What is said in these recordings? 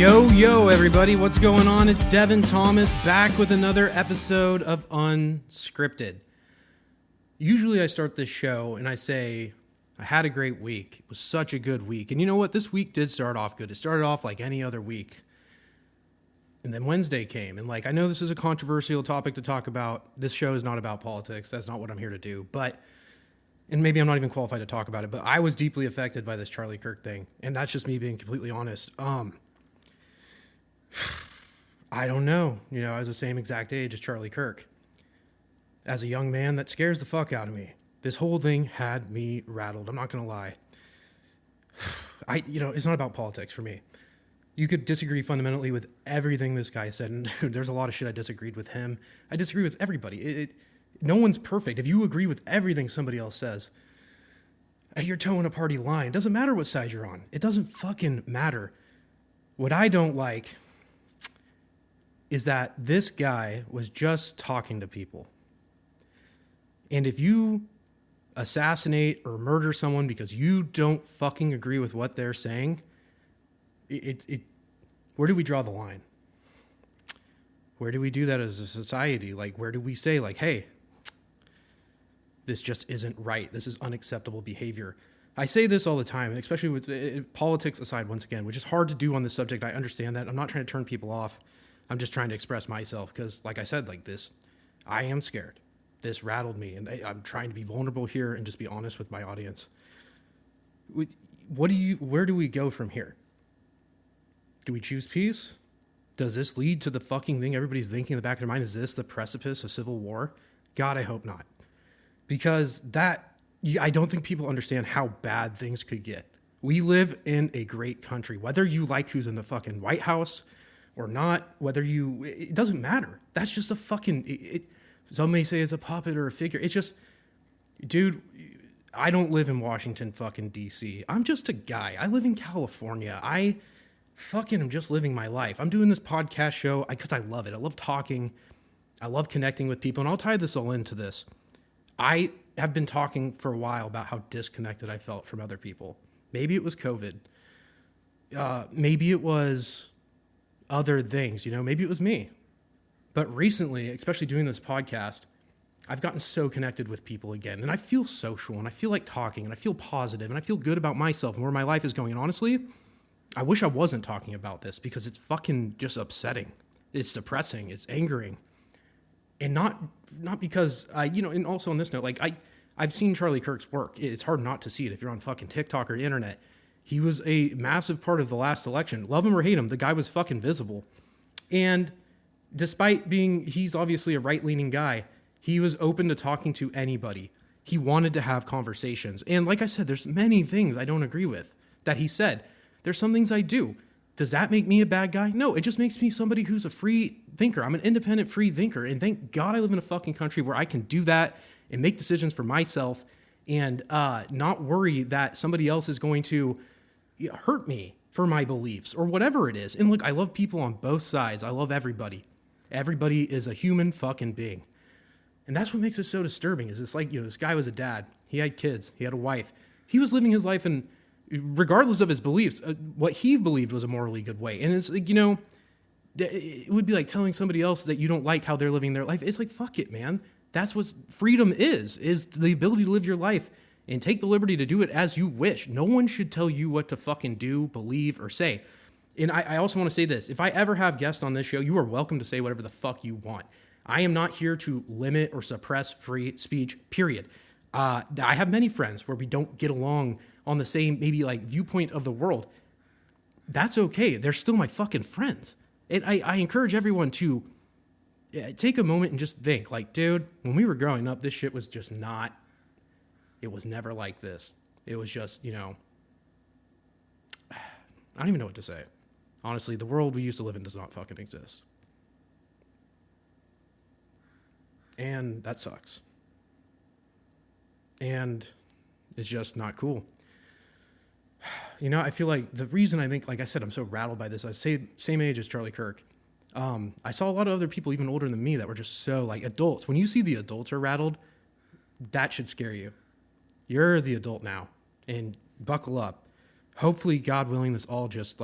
Yo, everybody, what's going on? It's Devin Thomas back with another episode of Unscripted. Usually I start this show and I say, I had a great week. It was such a good week. And you know what? This week did start off good. It started off like any other week. And then Wednesday came. And I know this is a controversial topic to talk about. This show is not about politics. That's not what I'm here to do. And maybe I'm not even qualified to talk about it, but I was deeply affected by this Charlie Kirk thing. And that's just me being completely honest. I don't know. I was the same exact age as Charlie Kirk. As a young man, that scares the fuck out of me. This whole thing had me rattled. I'm not going to lie. It's not about politics for me. You could disagree fundamentally with everything this guy said, and there's a lot of shit I disagreed with him. I disagree with everybody. No one's perfect. If you agree with everything somebody else says, you're towing a party line. It doesn't matter what side you're on. It doesn't fucking matter. What I don't like is that this guy was just talking to people. And if you assassinate or murder someone because you don't fucking agree with what they're saying, where do we draw the line? Where do we do that as a society? Where do we say, hey, this just isn't right. This is unacceptable behavior. I say this all the time, especially with politics aside, once again, which is hard to do on this subject. I understand that. I'm not trying to turn people off. I'm just trying to express myself because, like I said, I am scared. This rattled me, and I'm trying to be vulnerable here and just be honest with my audience. Where do we go from here? Do we choose peace? Does this lead to the fucking thing everybody's thinking in the back of their mind? Is this the precipice of civil war? God, I hope not. Because I don't think people understand how bad things could get. We live in a great country. Whether you like who's in the fucking White House or not, it doesn't matter. That's just a fucking, some may say it's a puppet or a figure. It's just, dude, I don't live in Washington fucking DC. I'm just a guy. I live in California. I fucking am just living my life. I'm doing this podcast show because I love it. I love talking. I love connecting with people. And I'll tie this all into this. I have been talking for a while about how disconnected I felt from other people. Maybe it was COVID. Maybe it was other things, maybe it was me. But recently, especially doing this podcast, I've gotten so connected with people again. And I feel social, and I feel like talking, and I feel positive, and I feel good about myself and where my life is going. And honestly, I wish I wasn't talking about this because it's fucking just upsetting. It's depressing. It's angering. And not because, and also on this note, I've seen Charlie Kirk's work. It's hard not to see it if you're on fucking TikTok or the internet. He was a massive part of the last election. Love him or hate him, the guy was fucking visible. And despite he's obviously a right-leaning guy, he was open to talking to anybody. He wanted to have conversations. And like I said, there's many things I don't agree with that he said. There's some things I do. Does that make me a bad guy? No, it just makes me somebody who's a free thinker. I'm an independent free thinker. And thank God I live in a fucking country where I can do that and make decisions for myself and not worry that somebody else is going to hurt me for my beliefs or whatever it is. And look, I love people on both sides. I love everybody. Everybody is a human fucking being. And that's what makes it so disturbing is it's this guy was a dad. He had kids. He had a wife. He was living his life in, regardless of his beliefs, what he believed was a morally good way. And it's it would be like telling somebody else that you don't like how they're living their life. It's fuck it, man. That's what freedom is the ability to live your life and take the liberty to do it as you wish. No one should tell you what to fucking do, believe, or say. And I also want to say this. If I ever have guests on this show, you are welcome to say whatever the fuck you want. I am not here to limit or suppress free speech, period. I have many friends where we don't get along on the same, maybe viewpoint of the world. That's okay. They're still my fucking friends. And I encourage everyone to take a moment and just think, dude, when we were growing up, this shit was just not, it was never like this. It was just, I don't even know what to say. Honestly, the world we used to live in does not fucking exist. And that sucks. And it's just not cool. I feel like the reason I think, like I said, I'm so rattled by this, I say same age as Charlie Kirk. I saw a lot of other people even older than me that were just so adults. When you see the adults are rattled, that should scare you. You're the adult now and buckle up. Hopefully, God willing, this all just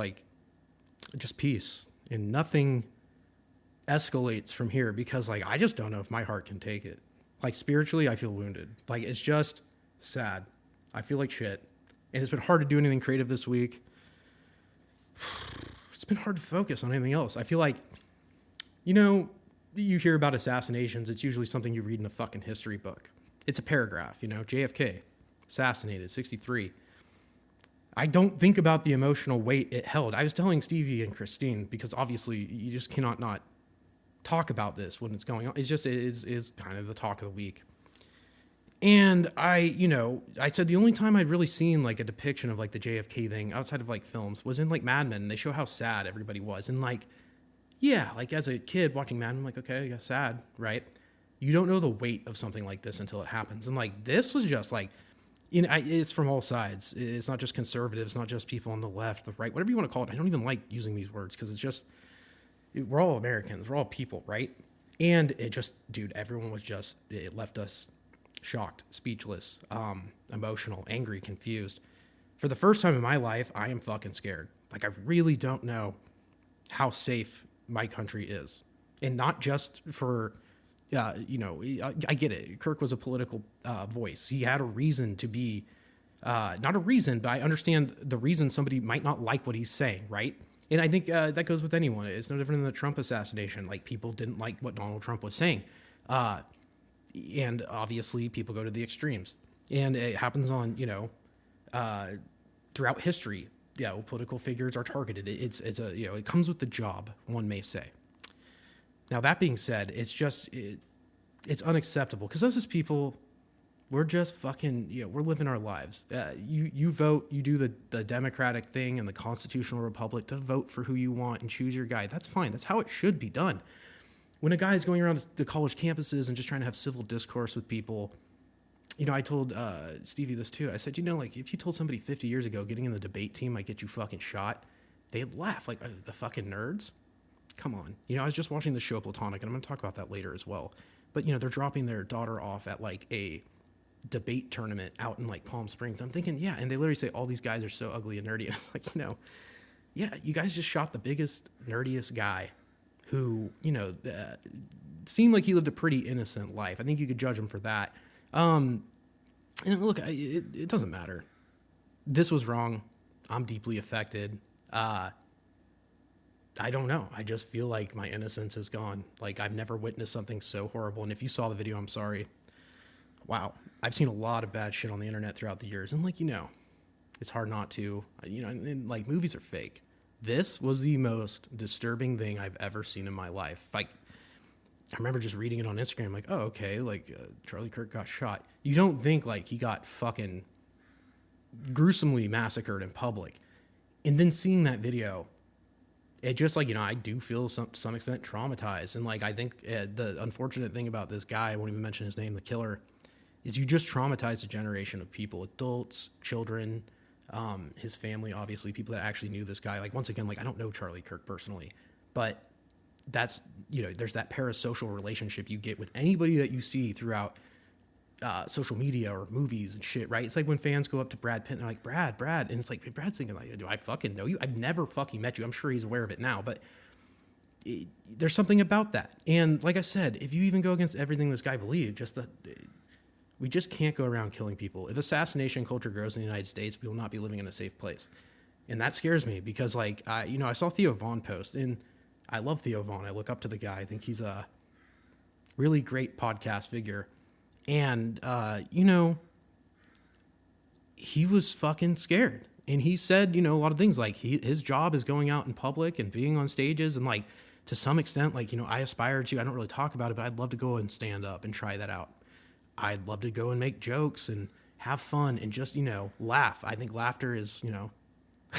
just peace, and nothing escalates from here, because like I just don't know if my heart can take it. Like spiritually, I feel wounded. Like it's just sad. I feel like shit, and it's been hard to do anything creative this week. It's been hard to focus on anything else. I feel like, you hear about assassinations. It's usually something you read in a fucking history book. It's a paragraph, JFK, assassinated, 63. I don't think about the emotional weight it held. I was telling Stevie and Christine, because obviously you just cannot not talk about this when it's going on. It's just, it is kind of the talk of the week. And I said the only time I'd really seen like a depiction of like the JFK thing outside of like films was in like Mad Men. And they show how sad everybody was. And like, yeah, like as a kid watching Mad Men, I'm like, okay, yeah, sad, right? You don't know the weight of something like this until it happens. And like, this was just like, it's from all sides. It's not just conservatives, not just people on the left, the right, whatever you want to call it. I don't even like using these words because it's just, we're all Americans. We're all people, right? And it just, dude, everyone was just, it left us shocked, speechless, emotional, angry, confused. For the first time in my life, I am fucking scared. Like, I really don't know how safe my country is. And not just for, I get it. Kirk was a political voice. He had a reason to be, not a reason, but I understand the reason somebody might not like what he's saying, right? And I think that goes with anyone. It's no different than the Trump assassination. Like, people didn't like what Donald Trump was saying. And obviously people go to the extremes, and it happens on, throughout history. Yeah. Well, political figures are targeted. It comes with the job, one may say. Now, that being said, it's just, it's unacceptable, because us as people, we're just fucking, we're living our lives. You vote, you do the democratic thing and the constitutional republic to vote for who you want and choose your guy. That's fine. That's how it should be done. When a guy is going around to college campuses and just trying to have civil discourse with people, I told Stevie this too. I said, like, if you told somebody 50 years ago getting in the debate team might get you fucking shot, they'd laugh. Like, the fucking nerds? Come on. I was just watching the show Platonic, and I'm going to talk about that later as well. But, they're dropping their daughter off at, like, a debate tournament out in, like, Palm Springs. I'm thinking, yeah, and they literally say all these guys are so ugly and nerdy. And I'm like, yeah, you guys just shot the biggest, nerdiest guy who, seemed like he lived a pretty innocent life. I think you could judge him for that. And look, it doesn't matter. This was wrong. I'm deeply affected. I don't know. I just feel like my innocence is gone. Like, I've never witnessed something so horrible. And if you saw the video, I'm sorry. Wow. I've seen a lot of bad shit on the internet throughout the years. And like, it's hard not to, and like, movies are fake. This was the most disturbing thing I've ever seen in my life. Like, I remember just reading it on Instagram, like, oh, okay, like, Charlie Kirk got shot. You don't think, like, he got fucking gruesomely massacred in public. And then seeing that video, it just, like, I do feel to some extent traumatized. And, like, I think the unfortunate thing about this guy, I won't even mention his name, the killer, is you just traumatize a generation of people, adults, children, his family, obviously, people that actually knew this guy. Like, once again, like, I don't know Charlie Kirk personally, but that's, there's that parasocial relationship you get with anybody that you see throughout social media or movies and shit, right? It's like when fans go up to Brad Pitt and they're like, Brad, and it's like, Brad's thinking, like, do I fucking know you? I've never fucking met you. I'm sure he's aware of it now, but there's something about that. And like I said, if you even go against everything this guy believed, we just can't go around killing people. If assassination culture grows in the United States, we will not be living in a safe place. And that scares me because, like, I saw Theo Von post, and I love Theo Von. I look up to the guy. I think he's a really great podcast figure. And, he was fucking scared. And he said, a lot of things, like, his job is going out in public and being on stages. And, like, to some extent, like, I aspire to, I don't really talk about it, but I'd love to go and stand up and try that out. I'd love to go and make jokes and have fun and just, laugh. I think laughter is,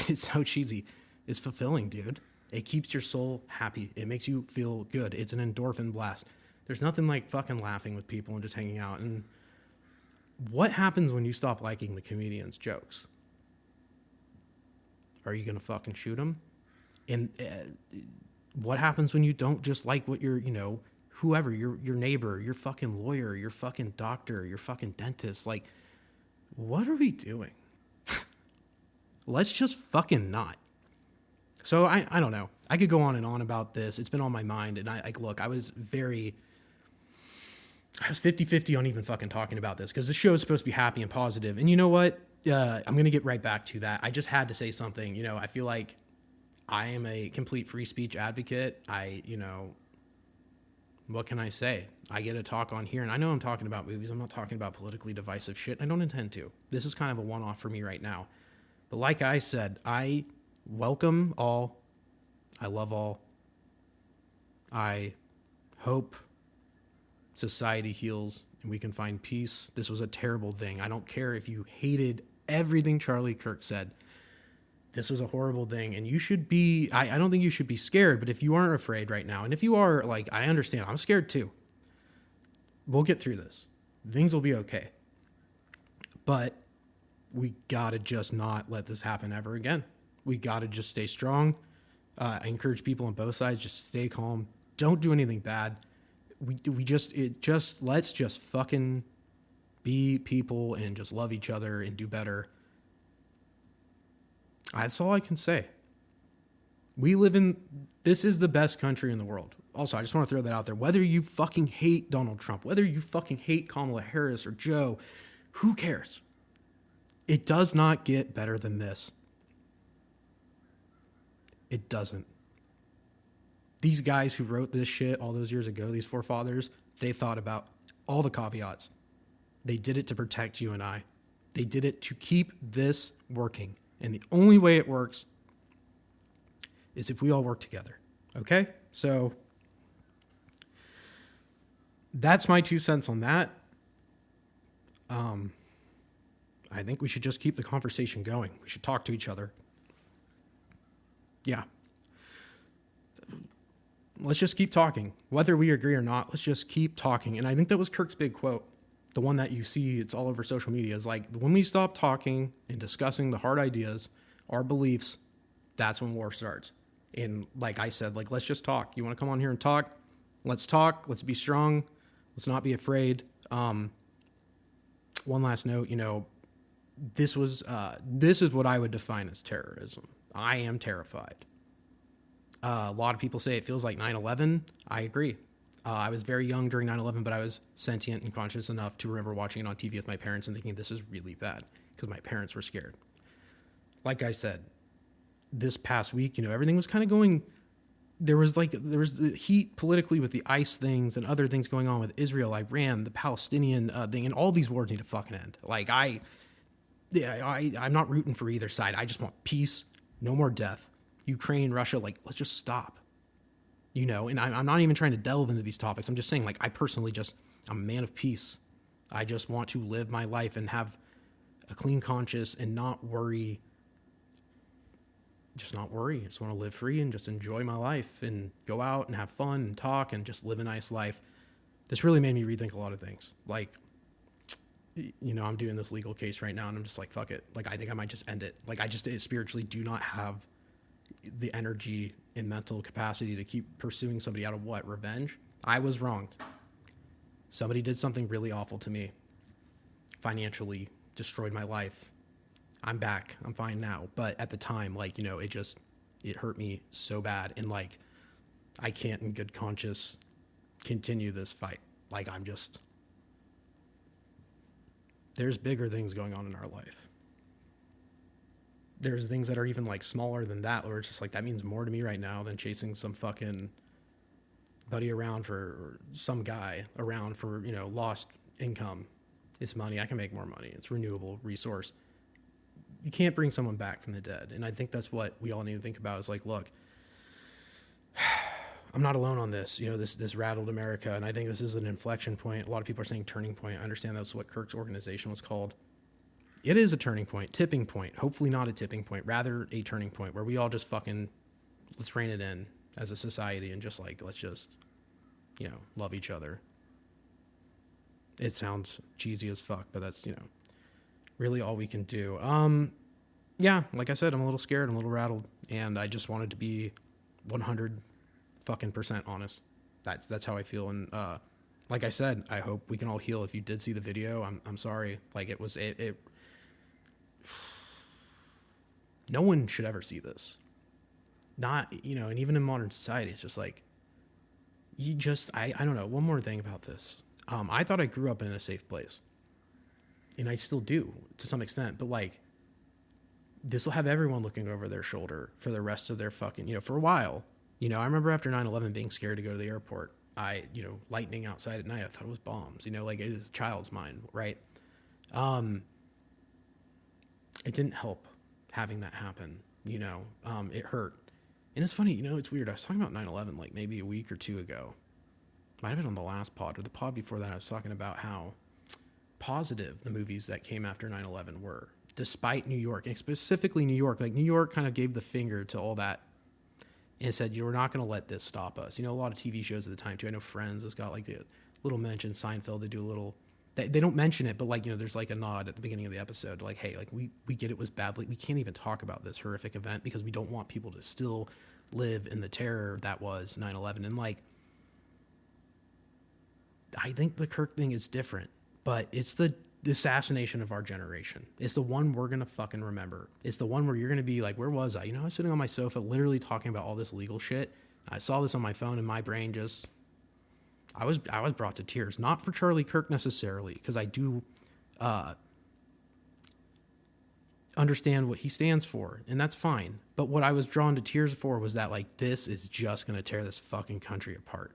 it's so cheesy. It's fulfilling, dude. It keeps your soul happy. It makes you feel good. It's an endorphin blast. There's nothing like fucking laughing with people and just hanging out. And what happens when you stop liking the comedian's jokes? Are you going to fucking shoot them? And what happens when you don't just like what you're, whoever, your neighbor, your fucking lawyer, your fucking doctor, your fucking dentist? Like, what are we doing? Let's just fucking not. So I don't know. I could go on and on about this. It's been on my mind. And look, I was 50-50 on even fucking talking about this because the show is supposed to be happy and positive. And you know what? I'm going to get right back to that. I just had to say something. You know, I feel like I am a complete free speech advocate. What can I say? I get to talk on here, and I know I'm talking about movies. I'm not talking about politically divisive shit. I don't intend to. This is kind of a one-off for me right now. But like I said, I welcome all. I love all. I hope society heals and we can find peace. This was a terrible thing. I don't care if you hated everything Charlie Kirk said. This was a horrible thing, and you should be, I don't think you should be scared, but if you aren't afraid right now, and if you are, like, I understand, I'm scared too. We'll get through this. Things will be okay. But we gotta just not let this happen ever again. We gotta just stay strong. I encourage people on both sides, just stay calm. Don't do anything bad. Let's just fucking be people and just love each other and do better. That's all I can say. This is the best country in the world. Also, I just want to throw that out there. Whether you fucking hate Donald Trump, whether you fucking hate Kamala Harris or Joe, who cares? It does not get better than this. It doesn't. These guys who wrote this shit all those years ago, these forefathers, they thought about all the caveats. They did it to protect you and I. They did it to keep this working. And the only way it works is if we all work together. Okay? So that's my 2 cents on that. I think we should just keep the conversation going. We should talk to each other. Yeah. Let's just keep talking. Whether we agree or not, let's just keep talking. And I think that was Kirk's big quote. The one that you see, it's all over social media, is like, when we stop talking and discussing the hard ideas, our beliefs, that's when war starts. And like I said, like, let's just talk. You want to come on here and talk? Let's talk. Let's be strong. Let's not be afraid. One last note, this is what I would define as terrorism. I am terrified. A lot of people say it feels like 9/11. I agree. I was very young during 9/11, but I was sentient and conscious enough to remember watching it on TV with my parents and thinking this is really bad because my parents were scared. Like I said, this past week, everything was kind of going. There was the heat politically with the ICE things and other things going on with Israel, Iran, the Palestinian thing, and all these wars need to fucking end. Like I'm not rooting for either side. I just want peace, no more death. Ukraine, Russia, like, let's just stop. And I'm not even trying to delve into these topics. I'm just saying, like, I'm a man of peace. I just want to live my life and have a clean conscience and not worry. Just not worry. I just want to live free and just enjoy my life and go out and have fun and talk and just live a nice life. This really made me rethink a lot of things. Like, I'm doing this legal case right now and I'm just like, fuck it. Like, I think I might just end it. Like, I just spiritually do not have the energy and mental capacity to keep pursuing somebody out of what? Revenge? I was wronged. Somebody did something really awful to me. Financially destroyed my life. I'm back. I'm fine now. But at the time, it hurt me so bad. And I can't in good conscience continue this fight. There's bigger things going on in our life. There's things that are even smaller than that, where it's just that means more to me right now than chasing some fucking buddy around or some guy around for, lost income. It's money. I can make more money. It's renewable resource. You can't bring someone back from the dead. And I think that's what we all need to think about is look, I'm not alone on this. This rattled America. And I think this is an inflection point. A lot of people are saying turning point. I understand that's what Kirk's organization was called. It is a turning point, tipping point. Hopefully not a tipping point, rather a turning point where we all just let's rein it in as a society and just let's just, love each other. It sounds cheesy as fuck, but that's, really all we can do. Yeah, like I said, I'm a little scared, I'm a little rattled, and I just wanted to be 100% honest. That's how I feel. And, like I said, I hope we can all heal. If you did see the video, I'm sorry. No one should ever see this. not, and even in modern society, it's just like, I don't know. One more thing about this. I thought I grew up in a safe place, and I still do to some extent, but like, this will have everyone looking over their shoulder for the rest of their fucking, for a while. I remember after 9/11 being scared to go to the airport. Lightning outside at night, I thought it was bombs, like it was a child's mind, right? It didn't help having that happen, it hurt. And it's funny, it's weird. I was talking about 9/11 like maybe a week or two ago. Might have been on the last pod or the pod before that. I was talking about how positive the movies that came after 9/11 were, despite New York, and specifically New York. Like, New York kind of gave the finger to all that and said, you're not going to let this stop us. A lot of TV shows at the time, too. I know Friends has got, like, the little mention. Seinfeld, they do a little... They don't mention it, but, like, there's, like, a nod at the beginning of the episode. Like, hey, like, we get it was bad. Like, we can't even talk about this horrific event because we don't want people to still live in the terror that was 9/11. And, like, I think the Kirk thing is different, but it's the assassination of our generation. It's the one we're going to fucking remember. It's the one where you're going to be like, where was I? I was sitting on my sofa literally talking about all this legal shit. I saw this on my phone and my brain just, I was brought to tears. Not for Charlie Kirk necessarily, because I do understand what he stands for, and that's fine. But what I was drawn to tears for was that, like, this is just going to tear this fucking country apart.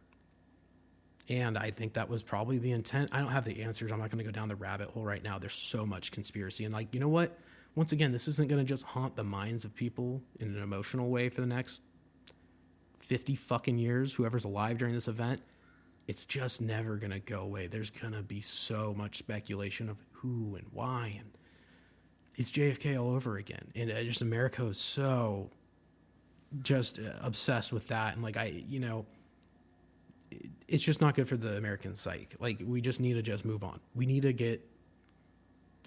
And I think that was probably the intent. I don't have the answers. I'm not going to go down the rabbit hole right now. There's so much conspiracy. And, like, you know what? Once again, this isn't going to just haunt the minds of people in an emotional way for the next 50 fucking years, whoever's alive during this event. It's just never going to go away. There's going to be so much speculation of who and why. And it's JFK all over again. And just America is so just obsessed with that. And, like, it's just not good for the American psyche. Like, we just need to just move on. We need to get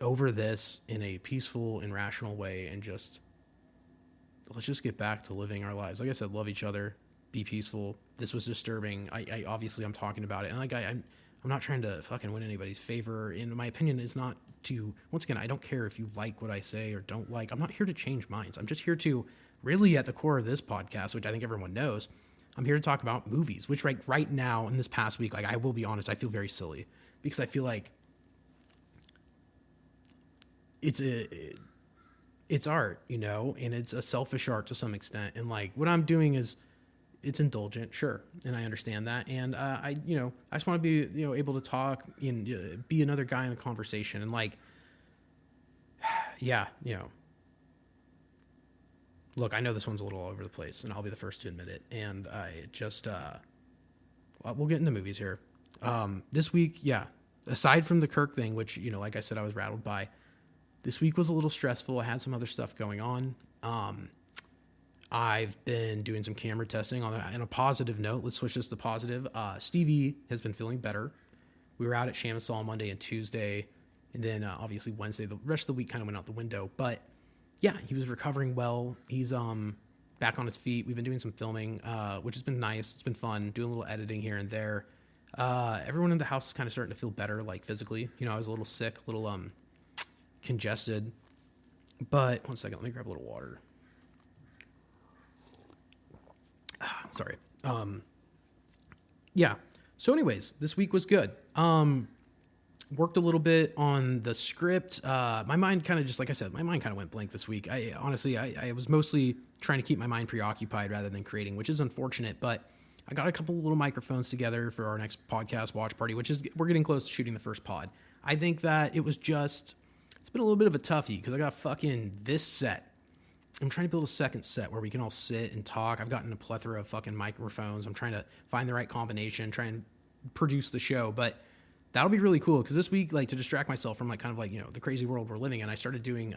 over this in a peaceful and rational way and let's just get back to living our lives. Like I said, love each other, be peaceful. This was disturbing. I obviously I'm talking about it. And like, I'm not trying to fucking win anybody's favor. And my opinion is not to, once again, I don't care if you like what I say or don't like. I'm not here to change minds. I'm just here to really, at the core of this podcast, which I think everyone knows, I'm here to talk about movies, which right now in this past week, like, I will be honest, I feel very silly because I feel like it's art, and it's a selfish art to some extent. And, like, what I'm doing is it's indulgent, sure. And I understand that. And, I just want to be, able to talk and be another guy in the conversation. And, like, yeah, look, I know this one's a little all over the place, and I'll be the first to admit it. And I just, we'll get into movies here. This week, yeah, aside from the Kirk thing, which, like I said, I was rattled by, this week was a little stressful. I had some other stuff going on. I've been doing some camera testing on a positive note. Let's switch this to positive. Stevie has been feeling better. We were out at Chamonix on Monday and Tuesday, and then obviously Wednesday. The rest of the week kind of went out the window, but yeah, he was recovering well. He's back on his feet. We've been doing some filming, which has been nice. It's been fun, doing a little editing here and there. Everyone in the house is kind of starting to feel better, like physically. I was a little sick, a little congested. But one second, let me grab a little water. Sorry. Yeah. So anyways, this week was good. Worked a little bit on the script. My mind kind of just, like I said, my mind kind of went blank this week. I was mostly trying to keep my mind preoccupied rather than creating, which is unfortunate, but I got a couple little microphones together for our next podcast watch party, we're getting close to shooting the first pod. I think that it's been a little bit of a toughie because I got fucking this set. I'm trying to build a second set where we can all sit and talk. I've gotten a plethora of fucking microphones. I'm trying to find the right combination, try and produce the show, but that'll be really cool because this week, like, to distract myself from, like, kind of like, the crazy world we're living in, I started doing,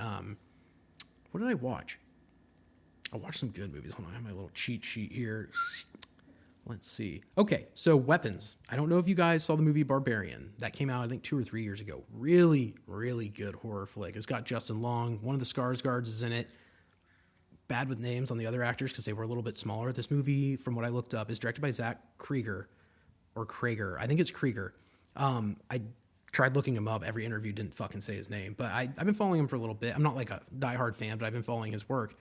what did I watch? I watched some good movies. Hold on, I have my little cheat sheet here. Let's see. Okay, so Weapons. I don't know if you guys saw the movie Barbarian. That came out, I think, 2 or 3 years ago. Really, really good horror flick. It's got Justin Long. One of the Skarsgårds is in it. Bad with names on the other actors because they were a little bit smaller. This movie, from what I looked up, is directed by Zach Cregger. Or Cregger. I think it's Cregger. I tried looking him up. Every interview didn't fucking say his name. But I've been following him for a little bit. I'm not like a diehard fan, but I've been following his work.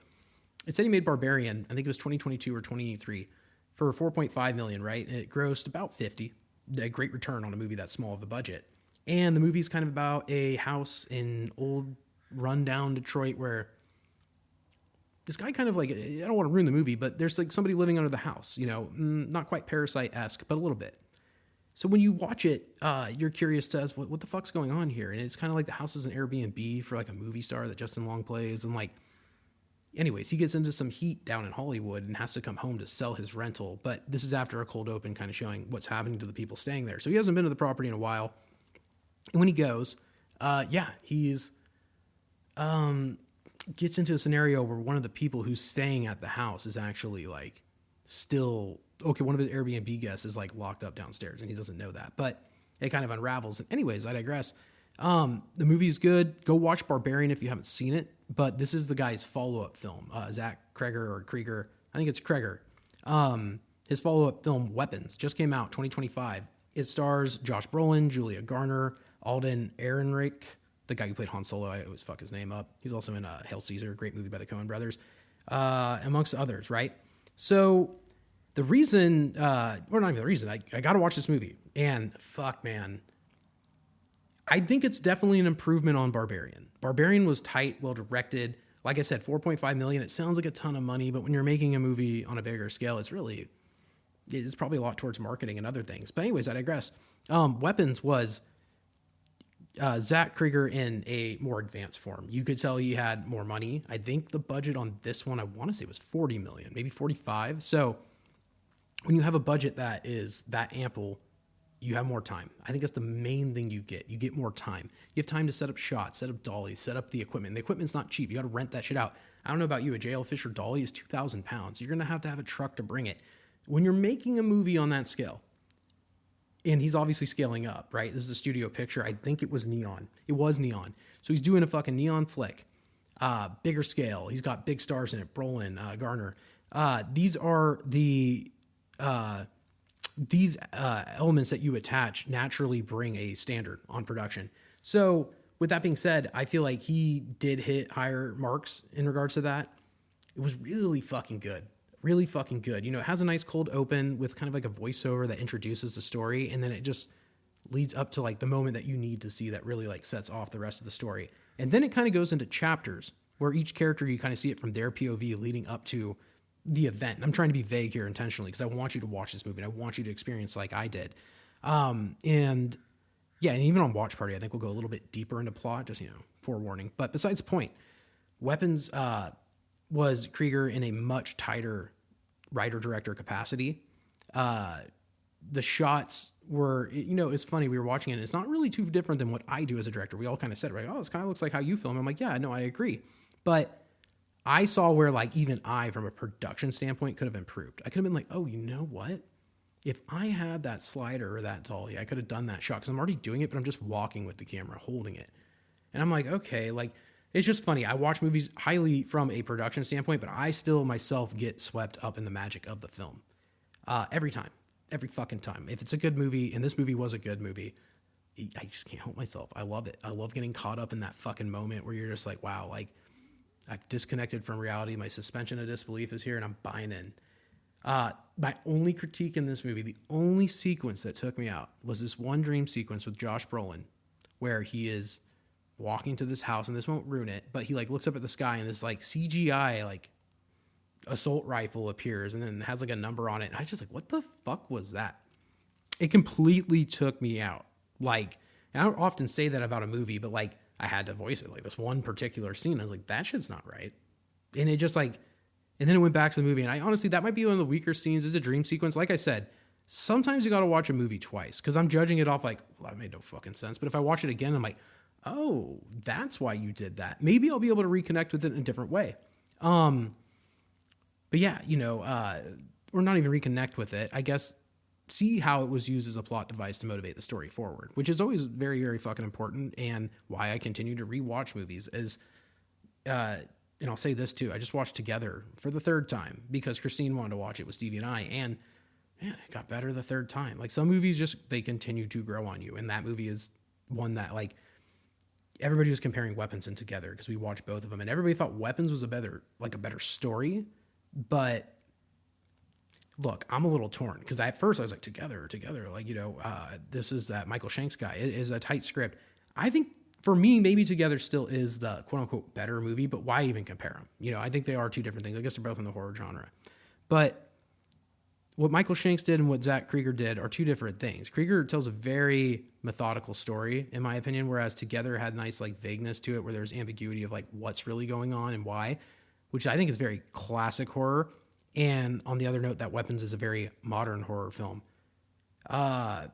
it said he made Barbarian, I think it was 2022 or 2023, for 4.5 million, right? And it grossed about 50. A great return on a movie that small of a budget. And the movie's kind of about a house in old rundown Detroit where this guy kind of like, I don't want to ruin the movie, but there's like somebody living under the house, you know, not quite Parasite-esque, but a little bit. So when you watch it, you're curious as what the fuck's going on here? And it's kind of like the house is an Airbnb for like a movie star that Justin Long plays. And like, anyways, he gets into some heat down in Hollywood and has to come home to sell his rental. But this is after a cold open kind of showing what's happening to the people staying there. So he hasn't been to the property in a while. And when he goes, he's gets into a scenario where one of the people who's staying at the house is actually like still, okay, one of his Airbnb guests is like locked up downstairs and he doesn't know that. But it kind of unravels. Anyways, I digress. The movie is good. Go watch Barbarian if you haven't seen it. But this is the guy's follow-up film, Zach Cregger or Krieger. I think it's Cregger. His follow-up film, Weapons, just came out, 2025. It stars Josh Brolin, Julia Garner, Alden Ehrenreich, the guy who played Han Solo. I always fuck his name up. He's also in Hail Caesar, a great movie by the Coen brothers, amongst others, right? So the reason, or not even the reason, I got to watch this movie. And fuck, man. I think it's definitely an improvement on Barbarian. Barbarian was tight, well directed. Like I said, 4.5 million. It sounds like a ton of money, but when you're making a movie on a bigger scale, it's probably a lot towards marketing and other things. But anyways, I digress. Weapons was Zach Krieger in a more advanced form. You could tell he had more money. I think the budget on this one, I want to say was 40 million, maybe 45. So when you have a budget that is that ample, you have more time. I think that's the main thing you get. You get more time. You have time to set up shots, set up dollies, set up the equipment. The equipment's not cheap. You got to rent that shit out. I don't know about you. A JL Fisher dolly is 2,000 pounds. You're going to have a truck to bring it. When you're making a movie on that scale, and he's obviously scaling up, right? This is a studio picture. I think it was neon. It was neon. So he's doing a fucking neon flick. Bigger scale. He's got big stars in it. Brolin, Garner. These are the... these elements that you attach naturally bring a standard on production. So with that being said, I feel like he did hit higher marks in regards to that. It was really fucking good. Really fucking good. You know, it has a nice cold open with kind of like a voiceover that introduces the story. And then it just leads up to like the moment that you need to see that really like sets off the rest of the story. And then it kind of goes into chapters where each character, you kind of see it from their POV leading up to the event. I'm trying to be vague here intentionally because I want you to watch this movie and I want you to experience like I did. And even on Watch Party, I think we'll go a little bit deeper into plot, just, forewarning. But besides the point, Weapons was Krieger in a much tighter writer-director capacity. The shots were, it's funny, we were watching it, and it's not really too different than what I do as a director. We all kind of said, right, this kind of looks like how you film. I'm like, yeah, no, I agree. But I saw where, like, even I, from a production standpoint, could have improved. I could have been like, oh, you know what? If I had that slider or that dolly, I could have done that shot because I'm already doing it, but I'm just walking with the camera, holding it. And I'm like, okay, like, it's just funny. I watch movies highly from a production standpoint, but I still myself get swept up in the magic of the film. Every time. Every fucking time. If it's a good movie, and this movie was a good movie, I just can't help myself. I love it. I love getting caught up in that fucking moment where you're just like, wow, like, I've disconnected from reality. My suspension of disbelief is here, and I'm buying in. My only critique in this movie, the only sequence that took me out, was this one dream sequence with Josh Brolin, where he is walking to this house, and this won't ruin it, but he like looks up at the sky, and this like CGI like assault rifle appears, and then it has like a number on it. And I was just like, what the fuck was that? It completely took me out. Like, and I don't often say that about a movie, but like, I had to voice it. Like this one particular scene, I was like, that shit's not right. And it just like, and then it went back to the movie. And I honestly, that might be one of the weaker scenes. Is a dream sequence. Like I said, sometimes you got to watch a movie twice because I'm judging it off like, well, that made no fucking sense. But if I watch it again, I'm like, oh, that's why you did that. Maybe I'll be able to reconnect with it in a different way. But yeah, or not even reconnect with it. I guess see how it was used as a plot device to motivate the story forward, which is always very, very fucking important. And why I continue to rewatch movies is, and I'll say this too. I just watched Together for the third time because Christine wanted to watch it with Stevie and I, and man, it got better the third time. Like some movies just, they continue to grow on you. And that movie is one that like, everybody was comparing Weapons and Together because we watched both of them, and everybody thought Weapons was a better story. But look, I'm a little torn because at first I was like, Together, like, this is that Michael Shanks guy. It is a tight script. I think for me, maybe Together still is the quote unquote better movie, but why even compare them? I think they are two different things. I guess they're both in the horror genre. But what Michael Shanks did and what Zach Cregger did are two different things. Cregger tells a very methodical story, in my opinion, whereas Together had nice like vagueness to it where there's ambiguity of like what's really going on and why, which I think is very classic horror. And on the other note, that Weapons is a very modern horror film. My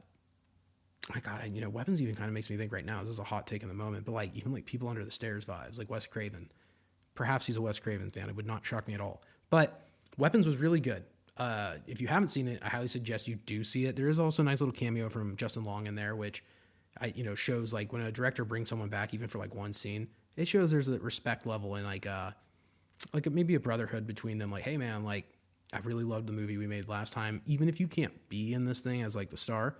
God, Weapons even kind of makes me think right now, this is a hot take in the moment, but like even like People Under the Stairs vibes, like Wes Craven. Perhaps he's a Wes Craven fan. It would not shock me at all. But Weapons was really good. If you haven't seen it, I highly suggest you do see it. There is also a nice little cameo from Justin Long in there, which shows like when a director brings someone back, even for like one scene, it shows there's a respect level and like maybe a brotherhood between them. Like, hey man, like I really loved the movie we made last time. Even if you can't be in this thing as like the star,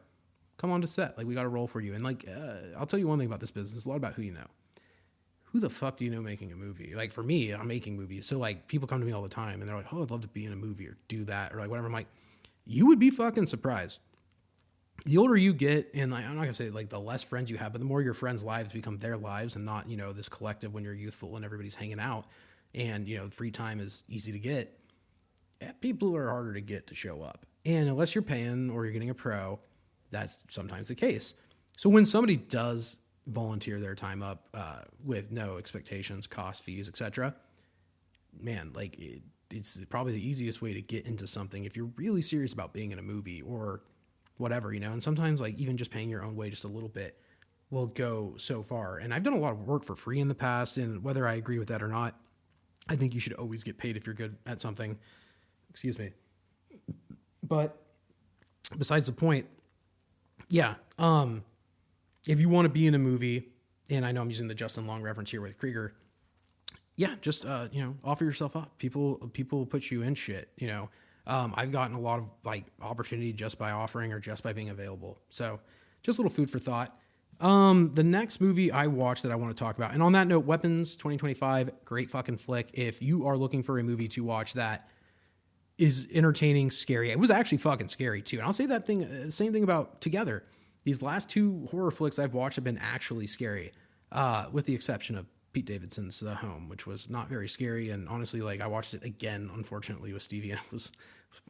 come on to set. Like we got a role for you. And like, I'll tell you one thing about this business. It's a lot about who you know. Who the fuck do you know making a movie? Like for me, I'm making movies. So like people come to me all the time and they're like, oh, I'd love to be in a movie or do that or like whatever. I'm like, you would be fucking surprised. The older you get, and like, I'm not gonna say like the less friends you have, but the more your friends' lives become their lives and not, this collective when you're youthful and everybody's hanging out and, free time is easy to get. People are harder to get to show up. And unless you're paying or you're getting a pro, that's sometimes the case. So when somebody does volunteer their time up with no expectations, cost, fees, etc., man, like it's probably the easiest way to get into something if you're really serious about being in a movie or whatever, and sometimes like even just paying your own way just a little bit will go so far. And I've done a lot of work for free in the past, and whether I agree with that or not, I think you should always get paid if you're good at something. Excuse me. But besides the point, yeah, if you want to be in a movie, and I know I'm using the Justin Long reference here with Cregger, yeah, just, offer yourself up. People put you in shit, I've gotten a lot of like opportunity just by offering or just by being available. So just a little food for thought. The next movie I watched that I want to talk about, and on that note, Weapons 2025, great fucking flick. If you are looking for a movie to watch that is entertaining, scary, it was actually fucking scary too. And I'll say that same thing about Together. These last two horror flicks I've watched have been actually scary, with the exception of Pete Davidson's The Home, which was not very scary. And honestly, like I watched it again, unfortunately, with Stevie, and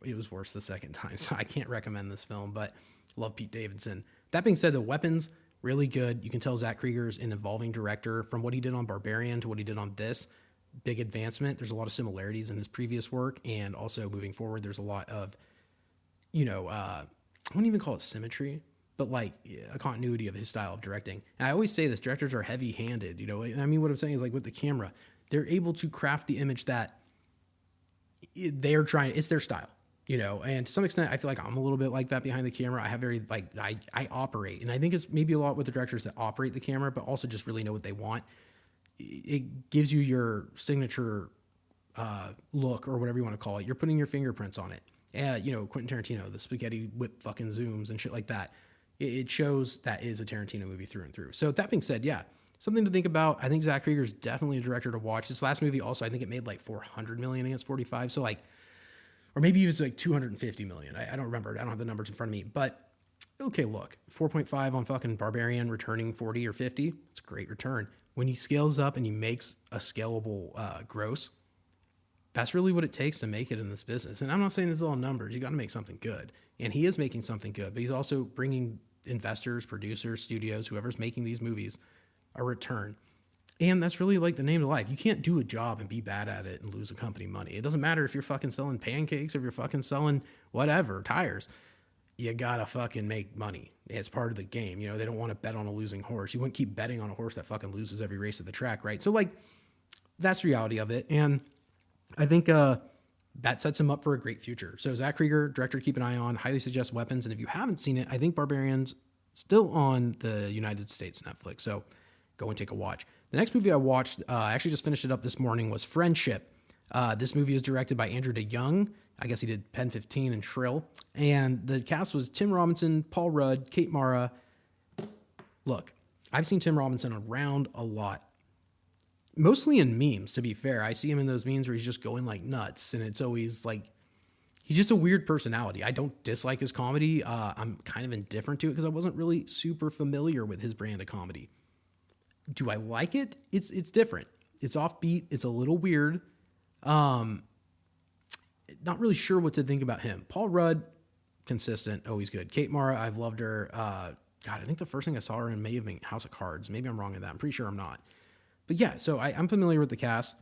it was worse the second time. So I can't recommend this film, but love Pete Davidson. That being said, The Weapons, really good. You can tell Zach Cregger's an evolving director from what he did on Barbarian to what he did on this. Big advancement. There's a lot of similarities in his previous work, and also moving forward, there's a lot of, I wouldn't even call it symmetry, but like a continuity of his style of directing. And I always say this, directors are heavy-handed, I mean, what I'm saying is like with the camera, they're able to craft the image that they're trying, it's their style, and to some extent, I feel like I'm a little bit like that behind the camera. I have very, like, I operate, and I think it's maybe a lot with the directors that operate the camera, but also just really know what they want. It gives you your signature look or whatever you want to call it. You're putting your fingerprints on it. Quentin Tarantino, the spaghetti whip fucking zooms and shit like that. It shows that is a Tarantino movie through and through. So that being said, yeah, something to think about. I think Zach Cregger is definitely a director to watch. This last movie also, I think it made like $400 million against 45. So like, or maybe it was like 250 million. I don't remember. I don't have the numbers in front of me, but okay, look, 4.5 on fucking Barbarian returning 40 or 50. It's a great return. When he scales up and he makes a scalable gross, that's really what it takes to make it in this business. And I'm not saying this is all numbers. You got to make something good. And he is making something good, but he's also bringing investors, producers, studios, whoever's making these movies, a return. And that's really like the name of life. You can't do a job and be bad at it and lose a company money. It doesn't matter if you're fucking selling pancakes or if you're fucking selling whatever, tires. You gotta fucking make money. It's part of the game. They don't want to bet on a losing horse. You wouldn't keep betting on a horse that fucking loses every race of the track, right? So like, that's the reality of it. And I think that sets him up for a great future. So Zach Cregger, director to keep an eye on. Highly suggest Weapons. And if you haven't seen it, I think Barbarian's still on the United States Netflix. So go and take a watch. The next movie I watched, I actually just finished it up this morning, was Friendship. This movie is directed by Andrew DeYoung. I guess he did Pen 15 and Shrill. And the cast was Tim Robinson, Paul Rudd, Kate Mara. Look, I've seen Tim Robinson around a lot. Mostly in memes, to be fair. I see him in those memes where he's just going like nuts, and it's always like, he's just a weird personality. I don't dislike his comedy. I'm kind of indifferent to it because I wasn't really super familiar with his brand of comedy. Do I like it? It's different. It's offbeat. It's a little weird. Not really sure what to think about him. Paul Rudd, consistent, always good. Kate Mara, I've loved her. God, I think the first thing I saw her in may have been House of Cards. Maybe I'm wrong in that. I'm pretty sure I'm not. But yeah, so I'm familiar with the cast,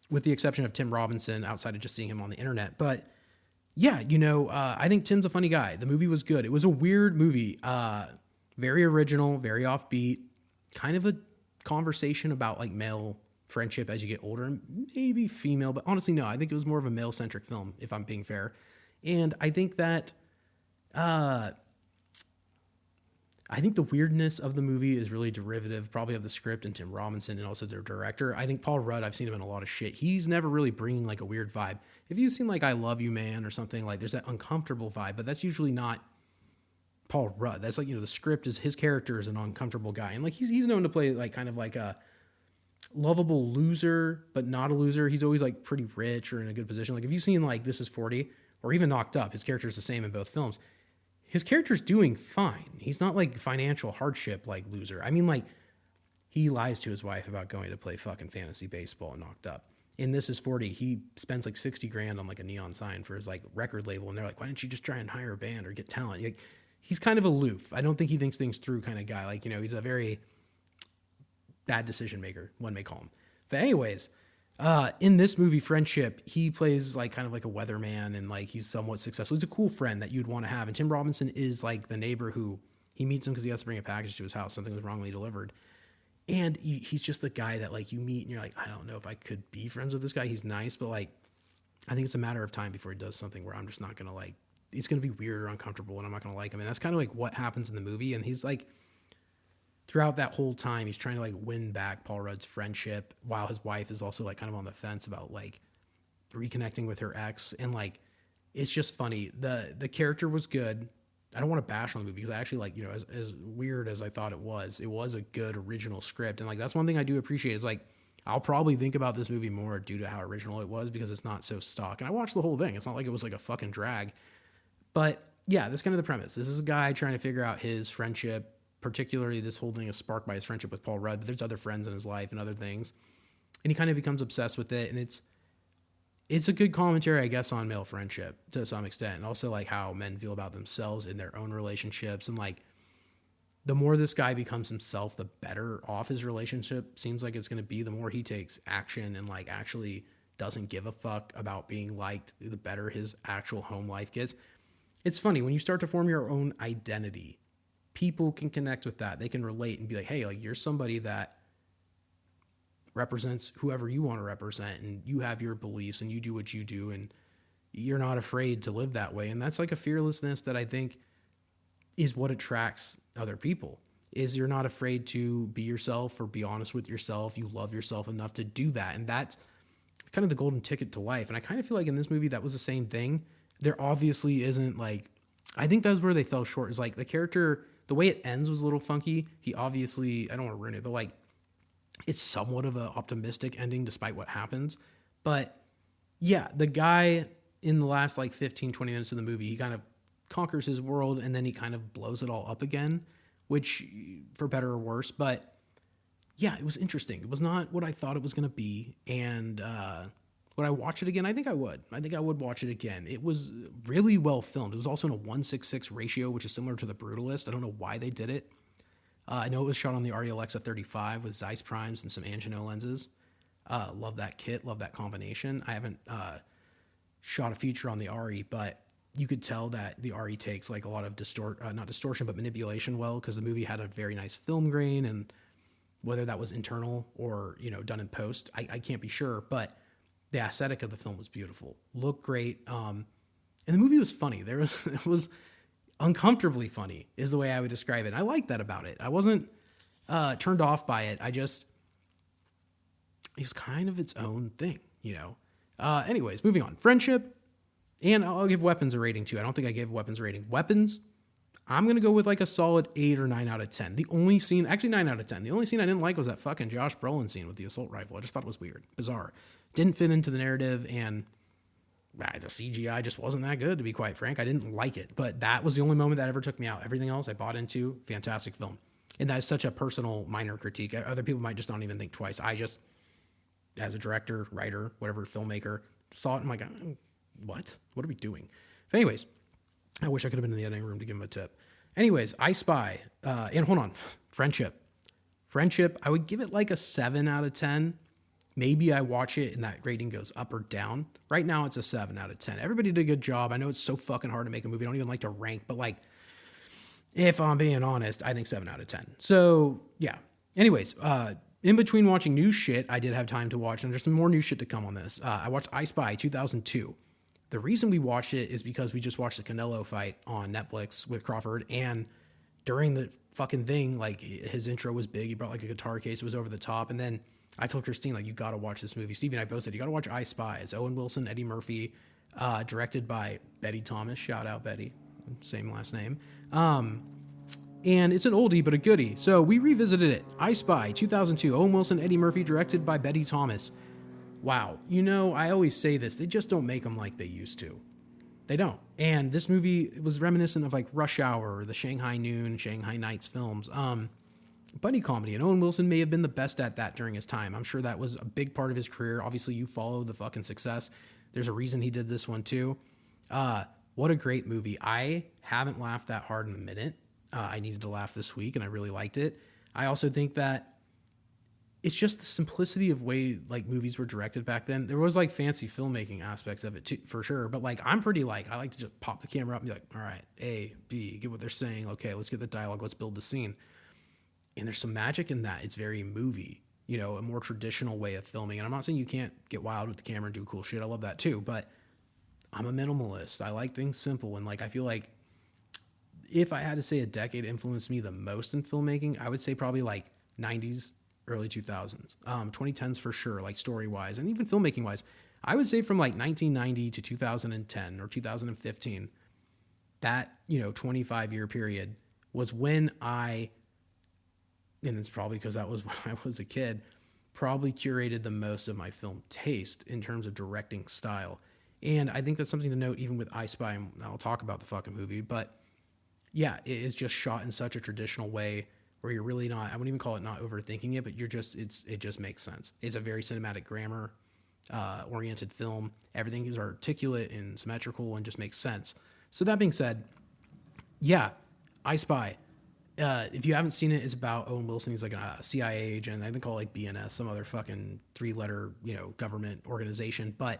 with the exception of Tim Robinson, outside of just seeing him on the internet. But yeah, I think Tim's a funny guy. The movie was good. It was a weird movie. Very original, very offbeat, kind of a conversation about like male friendship as you get older, and maybe female, but honestly, no, I think it was more of a male-centric film, if I'm being fair. And I think that, I think the weirdness of the movie is really derivative probably of the script and Tim Robinson and also their director. I think Paul Rudd, I've seen him in a lot of shit. He's never really bringing like a weird vibe. If you've seen like I Love You Man or something, like there's that uncomfortable vibe, but that's usually not Paul Rudd. That's like, the script is, his character is an uncomfortable guy. And like he's known to play like kind of like a lovable loser, but not a loser. He's always like pretty rich or in a good position. Like if you've seen like This Is 40 or even Knocked Up, his character is the same in both films. His character's doing fine. He's not like financial hardship like loser. I mean, like he lies to his wife about going to play fucking fantasy baseball and Knocked Up. In This Is 40, he spends like $60,000 on like a neon sign for his like record label, and they're like, why don't you just try and hire a band or get talent? Like, he's kind of aloof. I don't think he thinks things through kind of guy. Like, he's a very bad decision maker, one may call him. But anyways, in this movie, Friendship, he plays like kind of like a weatherman, and like he's somewhat successful. He's a cool friend that you'd want to have. And Tim Robinson is like the neighbor who he meets him because he has to bring a package to his house. Something was wrongly delivered. And he's just the guy that like you meet and you're like, I don't know if I could be friends with this guy. He's nice, but like, I think it's a matter of time before he does something where I'm just not going to like, he's going to be weird or uncomfortable and I'm not going to like him. And that's kind of like what happens in the movie. And he's like, throughout that whole time, he's trying to like win back Paul Rudd's friendship while his wife is also like kind of on the fence about like reconnecting with her ex. And like, it's just funny. The character was good. I don't want to bash on the movie because I actually like, as weird as I thought it was a good original script. And like, that's one thing I do appreciate is like, I'll probably think about this movie more due to how original it was because it's not so stock. And I watched the whole thing. It's not like it was like a fucking drag, but yeah, that's kind of the premise. This is a guy trying to figure out his friendship. Particularly, this whole thing is sparked by his friendship with Paul Rudd, but there's other friends in his life and other things. And he kind of becomes obsessed with it. And it's a good commentary, I guess, on male friendship to some extent. And also like how men feel about themselves in their own relationships. And like, the more this guy becomes himself, the better off his relationship seems like it's going to be. The more he takes action and like actually doesn't give a fuck about being liked, the better his actual home life gets. It's funny, when you start to form your own identity, people can connect with that. They can relate and be like, hey, like you're somebody that represents whoever you want to represent, and you have your beliefs and you do what you do, and you're not afraid to live that way. And that's like a fearlessness that I think is what attracts other people, is you're not afraid to be yourself or be honest with yourself. You love yourself enough to do that. And that's kind of the golden ticket to life. And I kind of feel like in this movie, that was the same thing. There obviously isn't like, I think that's where they fell short, is like the character, the way it ends was a little funky. He obviously, I don't want to ruin it, but like it's somewhat of an optimistic ending despite what happens. But yeah, the guy in the last like 15, 20 minutes of the movie, he kind of conquers his world and then he kind of blows it all up again, which for better or worse. But yeah, it was interesting. It was not what I thought it was going to be. And would I watch it again? I think I would. I think I would watch it again. It was really well filmed. It was also in a 1:6:6 ratio, which is similar to The Brutalist. I don't know why they did it. I know it was shot on the Arri Alexa 35 with Zeiss primes and some Angino lenses. Love that kit. Love that combination. I haven't shot a feature on the Arri, but you could tell that the Arri takes like a lot of not distortion, but manipulation well, because the movie had a very nice film grain, and whether that was internal or, done in post, I can't be sure, but the aesthetic of the film was beautiful, looked great. And the movie was funny. It was uncomfortably funny is the way I would describe it. And I liked that about it. I wasn't turned off by it. It was kind of its own thing, Anyways, moving on. Friendship. And I'll give Weapons a rating too. I don't think I gave Weapons a rating. Weapons, I'm going to go with like a solid 8 or 9 out of 10. The only scene, actually 9 out of 10. The only scene I didn't like was that fucking Josh Brolin scene with the assault rifle. I just thought it was weird, bizarre. Didn't fit into the narrative, and the CGI just wasn't that good, to be quite frank. I didn't like it, but that was the only moment that ever took me out. Everything else I bought into, fantastic film. And that is such a personal, minor critique. Other people might just not even think twice. I just, as a director, writer, whatever, filmmaker, saw it and I'm like, what? What are we doing? But anyways, I wish I could have been in the editing room to give him a tip. Anyways, I Spy, and hold on, Friendship. Friendship, I would give it like a 7 out of 10. Maybe I watch it and that rating goes up or down. Right now, it's a 7 out of 10. Everybody did a good job. I know it's so fucking hard to make a movie. I don't even like to rank, but like, if I'm being honest, I think 7 out of 10. So, yeah. Anyways, in between watching new shit, I did have time to watch, and there's some more new shit to come on this. I watched I Spy 2002. The reason we watched it is because we just watched the Canelo fight on Netflix with Crawford, and during the fucking thing, like, his intro was big. He brought like a guitar case. It was over the top, and then I told Christine, like, you got to watch this movie. Stevie and I both said, you got to watch I Spy. It's Owen Wilson, Eddie Murphy, directed by Betty Thomas. Shout out Betty. Same last name. And it's an oldie, but a goodie. So we revisited it. I Spy, 2002. Owen Wilson, Eddie Murphy, directed by Betty Thomas. Wow. You know, I always say this. They just don't make them like they used to. They don't. And this movie was reminiscent of like Rush Hour, or the Shanghai Noon, Shanghai Nights films. Buddy comedy. And Owen Wilson may have been the best at that during his time. I'm sure that was a big part of his career. Obviously, you follow the fucking success. There's a reason he did this one too. What a great movie. I haven't laughed that hard in a minute. I needed to laugh this week, and I really liked it. I also think that it's just the simplicity of way like movies were directed back then. There was like fancy filmmaking aspects of it too, for sure. But like, I'm pretty like, I like to just pop the camera up and be like, all right, A, B, get what they're saying. Okay, let's get the dialogue. Let's build the scene. And there's some magic in that. It's very movie, you know, a more traditional way of filming. And I'm not saying you can't get wild with the camera and do cool shit. I love that too. But I'm a minimalist. I like things simple. And like, I feel like if I had to say a decade influenced me the most in filmmaking, I would say probably like 90s, early 2000s, 2010s for sure, like story wise and even filmmaking wise. I would say from like 1990 to 2010 or 2015, that, you know, 25-year period was when and it's probably because that was when I was a kid, probably curated the most of my film taste in terms of directing style. And I think that's something to note even with I Spy, and I'll talk about the fucking movie, but yeah, it is just shot in such a traditional way where you're really not, I wouldn't even call it not overthinking it, but you're just, it just makes sense. It's a very cinematic grammar oriented film. Everything is articulate and symmetrical and just makes sense. So that being said, yeah, I Spy. If you haven't seen it, it's about Owen Wilson. He's like a CIA agent. I think called like BNS, some other fucking 3-letter, you know, government organization. But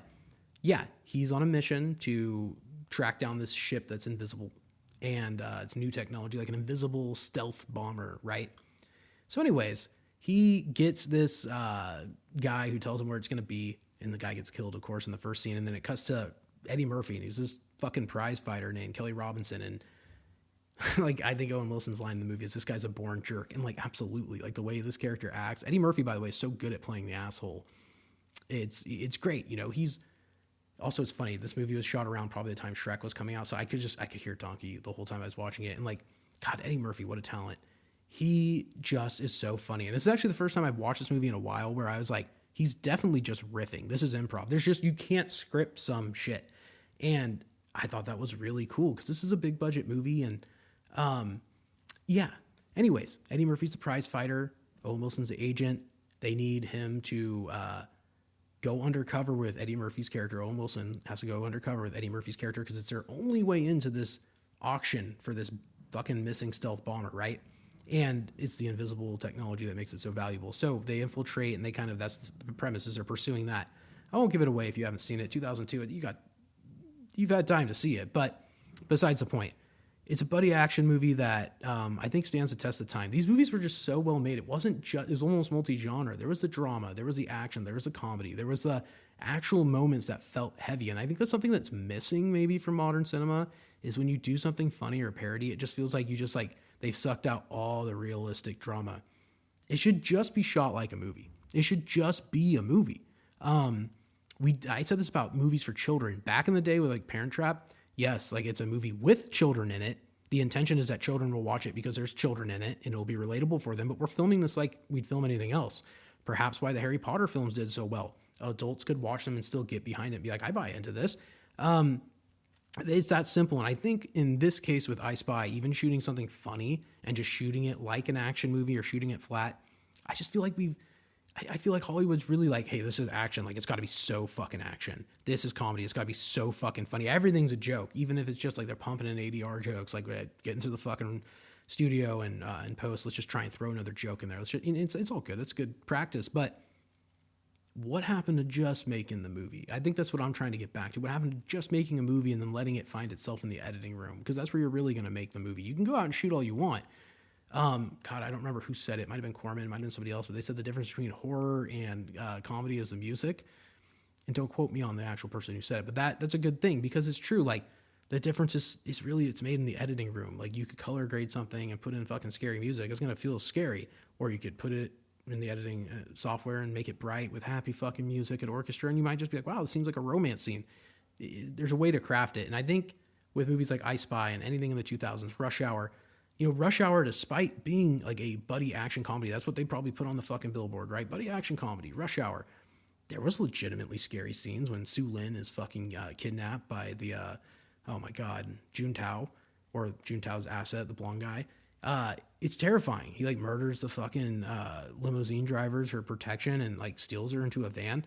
yeah, he's on a mission to track down this ship that's invisible. And it's new technology, like an invisible stealth bomber, right? So anyways, he gets this guy who tells him where it's going to be, and the guy gets killed, of course, in the first scene. And then it cuts to Eddie Murphy, and he's this fucking prize fighter named Kelly Robinson. And like, I think Owen Wilson's line in the movie is, this guy's a born jerk. And like, absolutely, like the way this character acts. Eddie Murphy, by the way, is so good at playing the asshole. It's great. You know, also, it's funny, this movie was shot around probably the time Shrek was coming out, so I could hear Donkey the whole time I was watching it, and like, God, Eddie Murphy, what a talent. He just is so funny, and this is actually the first time I've watched this movie in a while where I was like, he's definitely just riffing. This is improv. There's just, you can't script some shit, and I thought that was really cool, because this is a big budget movie, and yeah. Anyways, Eddie Murphy's the prize fighter, Owen Wilson's the agent. They need him to go undercover with Eddie Murphy's character. Owen Wilson has to go undercover with Eddie Murphy's character because it's their only way into this auction for this fucking missing stealth bomber, right? And it's the invisible technology that makes it so valuable. So they infiltrate, and they kind of, that's the premise, is they're pursuing that. I won't give it away if you haven't seen it. 2002, you've had time to see it, but besides the point, it's a buddy action movie that I think stands the test of time. These movies were just so well made. It wasn't just, it was almost multi-genre. There was the drama, there was the action, there was the comedy, there was the actual moments that felt heavy. And I think that's something that's missing maybe from modern cinema, is when you do something funny or parody, it just feels like you just like, they've sucked out all the realistic drama. It should just be shot like a movie. It should just be a movie. I said this about movies for children. Back in the day with like Parent Trap, yes, like it's a movie with children in it. The intention is that children will watch it because there's children in it and it'll be relatable for them. But we're filming this like we'd film anything else. Perhaps why the Harry Potter films did so well. Adults could watch them and still get behind it and be like, I buy into this. It's that simple. And I think in this case with I Spy, even shooting something funny and just shooting it like an action movie or shooting it flat, I just feel like I feel like Hollywood's really like, hey, this is action. Like, it's got to be so fucking action. This is comedy. It's got to be so fucking funny. Everything's a joke, even if it's just like they're pumping in ADR jokes. Like, get into the fucking studio and post. Let's just try and throw another joke in there. It's all good. It's good practice. But what happened to just making the movie? I think that's what I'm trying to get back to. What happened to just making a movie and then letting it find itself in the editing room? Because that's where you're really going to make the movie. You can go out and shoot all you want. God, I don't remember who said it. It might have been Corman, it might have been somebody else, but they said the difference between horror and comedy is the music. And don't quote me on the actual person who said it, but that's a good thing because it's true. Like, the difference is really, it's made in the editing room. Like, you could color grade something and put in fucking scary music. It's going to feel scary. Or you could put it in the editing software and make it bright with happy fucking music and orchestra. And you might just be like, wow, this seems like a romance scene. There's a way to craft it. And I think with movies like I Spy and anything in the 2000s, Rush Hour, Rush Hour, despite being like a buddy action comedy, that's what they probably put on the fucking billboard, right? Buddy action comedy, Rush Hour. There was legitimately scary scenes when Sue Lin is fucking kidnapped by the, oh my God, Juntao, or Juntao's asset, the blonde guy. It's terrifying. He like murders the fucking limousine drivers for protection and like steals her into a van.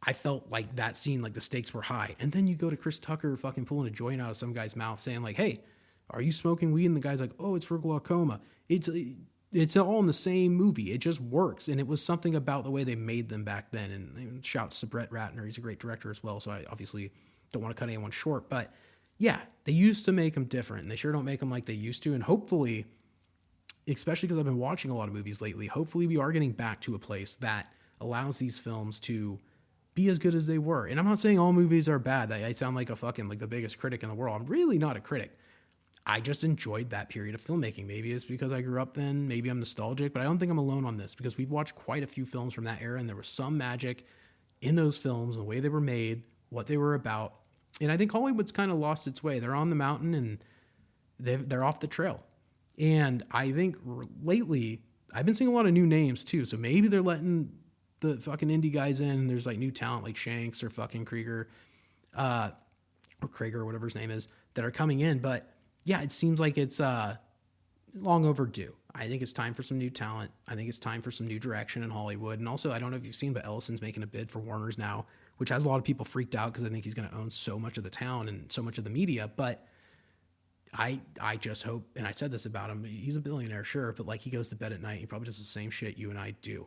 I felt like that scene, like the stakes were high. And then you go to Chris Tucker fucking pulling a joint out of some guy's mouth saying like, hey, are you smoking weed? And the guy's like, oh, it's for glaucoma. It's all in the same movie. It just works. And it was something about the way they made them back then. And shouts to Brett Ratner. He's a great director as well. So I obviously don't want to cut anyone short. But yeah, they used to make them different. And they sure don't make them like they used to. And hopefully, especially because I've been watching a lot of movies lately, hopefully we are getting back to a place that allows these films to be as good as they were. And I'm not saying all movies are bad. I sound like a fucking like the biggest critic in the world. I'm really not a critic. I just enjoyed that period of filmmaking. Maybe it's because I grew up then. Maybe I'm nostalgic, but I don't think I'm alone on this because we've watched quite a few films from that era and there was some magic in those films, the way they were made, what they were about. And I think Hollywood's kind of lost its way. They're on the mountain and they're off the trail. And I think lately, I've been seeing a lot of new names too. So maybe they're letting the fucking indie guys in. There's like new talent like Shanks or fucking Cregger, or Cregger, whatever his name is, that are coming in. But yeah, it seems like it's long overdue. I think it's time for some new talent. I think it's time for some new direction in Hollywood. And also, I don't know if you've seen, but Ellison's making a bid for Warner's now, which has a lot of people freaked out because I think he's going to own so much of the town and so much of the media. But I just hope, and I said this about him, he's a billionaire, sure, but like he goes to bed at night, he probably does the same shit you and I do,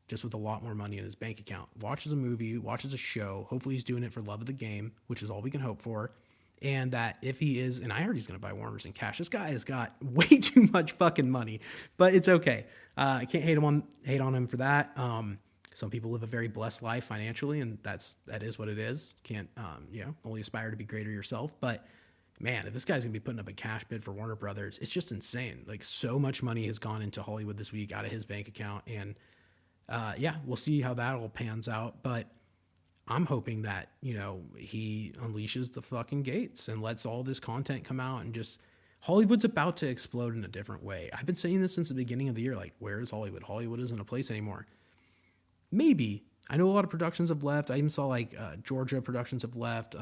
just with a lot more money in his bank account. Watches a movie, watches a show. Hopefully he's doing it for love of the game, which is all we can hope for. And that if he is, and I heard he's going to buy Warner's in cash. This guy has got way too much fucking money, but it's okay. I can't hate on him for that. Some people live a very blessed life financially, and that is what it is. Can't, only aspire to be greater yourself. But man, if this guy's going to be putting up a cash bid for Warner Brothers, it's just insane. Like, so much money has gone into Hollywood this week out of his bank account. And we'll see how that all pans out. But I'm hoping that, he unleashes the fucking gates and lets all this content come out and just, Hollywood's about to explode in a different way. I've been saying this since the beginning of the year, like, where is Hollywood? Hollywood isn't a place anymore. Maybe. I know a lot of productions have left. I even saw like Georgia productions have left,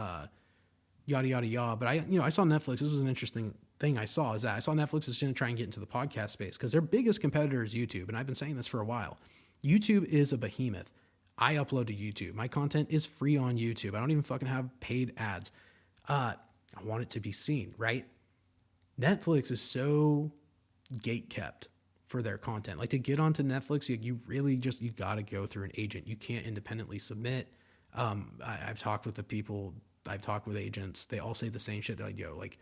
yada, yada, yada. But I saw Netflix. This was an interesting thing I saw Netflix is going to try and get into the podcast space because their biggest competitor is YouTube. And I've been saying this for a while. YouTube is a behemoth. I upload to YouTube. My content is free on YouTube. I don't even fucking have paid ads. I want it to be seen, right? Netflix is so gate-kept for their content. Like, to get onto Netflix, you really just, you got to go through an agent. You can't independently submit. I've talked with the people, I've talked with agents. They all say the same shit. They're like,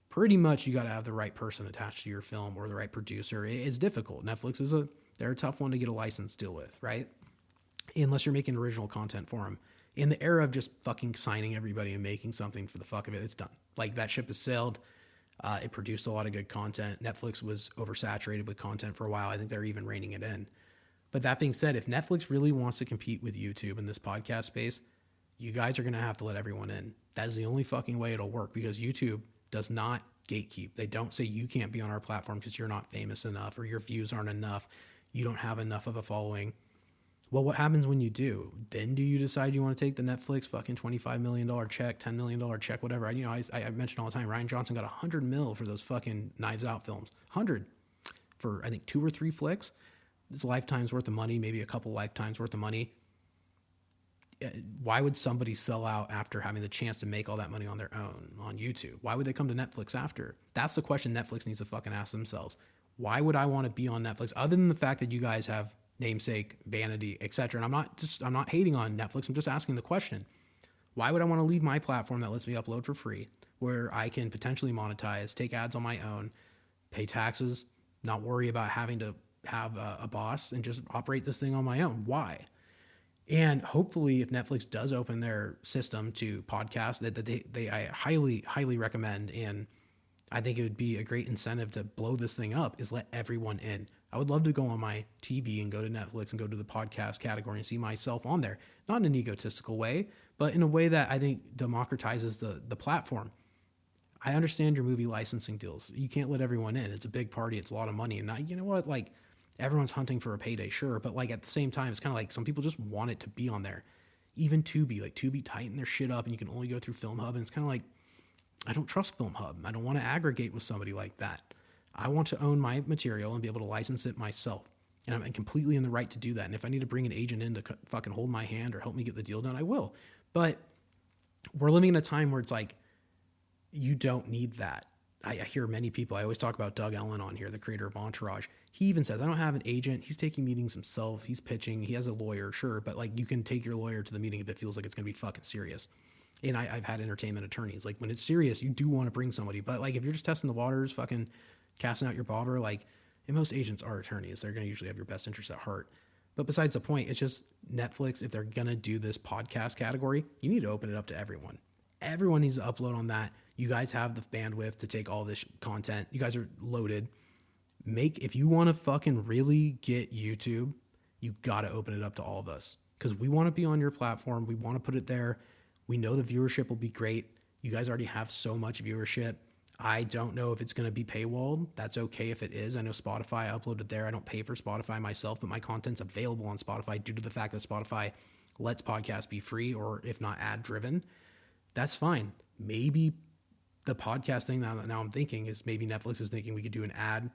pretty much you got to have the right person attached to your film or the right producer. It's difficult. Netflix they're a tough one to get a license deal with, right? Unless you're making original content for them. In the era of just fucking signing everybody and making something for the fuck of it, it's done. Like, that ship has sailed. It produced a lot of good content. Netflix was oversaturated with content for a while. I think they're even reining it in. But that being said, if Netflix really wants to compete with YouTube in this podcast space, you guys are going to have to let everyone in. That is the only fucking way it'll work because YouTube does not gatekeep. They don't say you can't be on our platform because you're not famous enough or your views aren't enough. You don't have enough of a following. Well, what happens when you do? Then do you decide you want to take the Netflix fucking $25 million check, $10 million check, whatever? I mention all the time, Ryan Johnson got $100 million for those fucking Knives Out films. 100 for, I think, 2 or 3 flicks. It's a lifetime's worth of money, maybe a couple lifetimes worth of money. Why would somebody sell out after having the chance to make all that money on their own on YouTube? Why would they come to Netflix after? That's the question Netflix needs to fucking ask themselves. Why would I want to be on Netflix other than the fact that you guys have namesake, vanity, etc.? And I'm not hating on Netflix. I'm just asking the question. Why would I want to leave my platform that lets me upload for free, where I can potentially monetize, take ads on my own, pay taxes, not worry about having to have a boss, and just operate this thing on my own? Why? And hopefully, if Netflix does open their system to podcasts, I highly recommend, and I think it would be a great incentive to blow this thing up, is let everyone in. I would love to go on my TV and go to Netflix and go to the podcast category and see myself on there. Not in an egotistical way, but in a way that I think democratizes the platform. I understand your movie licensing deals. You can't let everyone in. It's a big party. It's a lot of money. And you know what? Like, everyone's hunting for a payday, sure. But like at the same time, it's kind of like some people just want it to be on there. Even Tubi tighten their shit up and you can only go through Film Hub. And it's kind of like, I don't trust Film Hub. I don't want to aggregate with somebody like that. I want to own my material and be able to license it myself. And I'm completely in the right to do that. And if I need to bring an agent in to fucking hold my hand or help me get the deal done, I will. But we're living in a time where it's like, you don't need that. I hear many people, I always talk about Doug Ellen on here, the creator of Entourage. He even says, I don't have an agent. He's taking meetings himself. He's pitching. He has a lawyer, sure. But like, you can take your lawyer to the meeting if it feels like it's going to be fucking serious. And I've had entertainment attorneys. Like, when it's serious, you do want to bring somebody. But like, if you're just testing the waters, fucking casting out your bobber, like, and most agents are attorneys. They're going to usually have your best interests at heart. But besides the point, it's just Netflix, if they're going to do this podcast category, you need to open it up to everyone. Everyone needs to upload on that. You guys have the bandwidth to take all this content. You guys are loaded. If you want to fucking really get YouTube, you got to open it up to all of us, because we want to be on your platform. We want to put it there. We know the viewership will be great. You guys already have so much viewership. I don't know if it's going to be paywalled. That's okay if it is. I know Spotify, I uploaded there. I don't pay for Spotify myself, but my content's available on Spotify due to the fact that Spotify lets podcasts be free, or if not ad driven. That's fine. Maybe the podcast thing now I'm thinking is maybe Netflix is thinking we could do an ad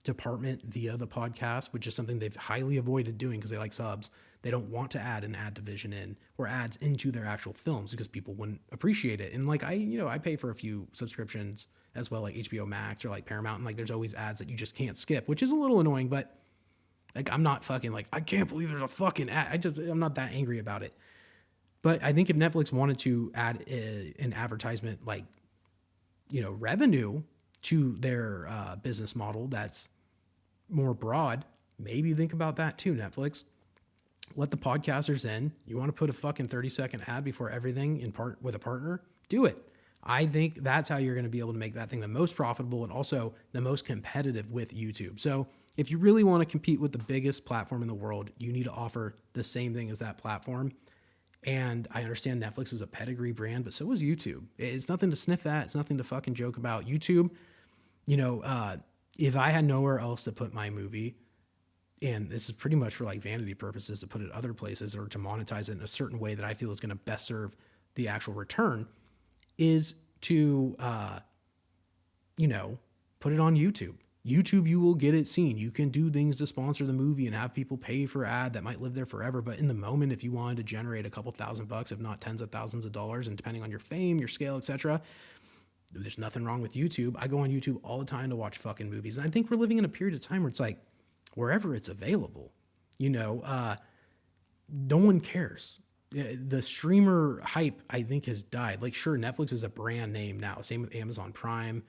department via the podcast, which is something they've highly avoided doing because they like subs. They don't want to add an ad division in or ads into their actual films because people wouldn't appreciate it. And like, I pay for a few subscriptions as well, like HBO Max or like Paramount. And like, there's always ads that you just can't skip, which is a little annoying, but like, I'm not fucking like, I can't believe there's a fucking ad. I'm not that angry about it. But I think if Netflix wanted to add an advertisement, like, revenue to their business model that's more broad, maybe think about that too, Netflix. Let the podcasters in. You want to put a fucking 30-second ad before everything in part with a partner? Do it. I think that's how you're going to be able to make that thing the most profitable and also the most competitive with YouTube. So if you really want to compete with the biggest platform in the world, you need to offer the same thing as that platform. And I understand Netflix is a pedigree brand, but so is YouTube. It's nothing to sniff at. It's nothing to fucking joke about. YouTube, if I had nowhere else to put my movie, and this is pretty much for like vanity purposes to put it other places or to monetize it in a certain way that I feel is going to best serve the actual return, is to, put it on YouTube. YouTube, you will get it seen. You can do things to sponsor the movie and have people pay for ad that might live there forever. But in the moment, if you wanted to generate a couple $1,000, if not tens of thousands of dollars, and depending on your fame, your scale, etc., there's nothing wrong with YouTube. I go on YouTube all the time to watch fucking movies. And I think we're living in a period of time where it's like, wherever it's available, no one cares. The streamer hype, I think, has died. Like, sure, Netflix is a brand name now. Same with Amazon Prime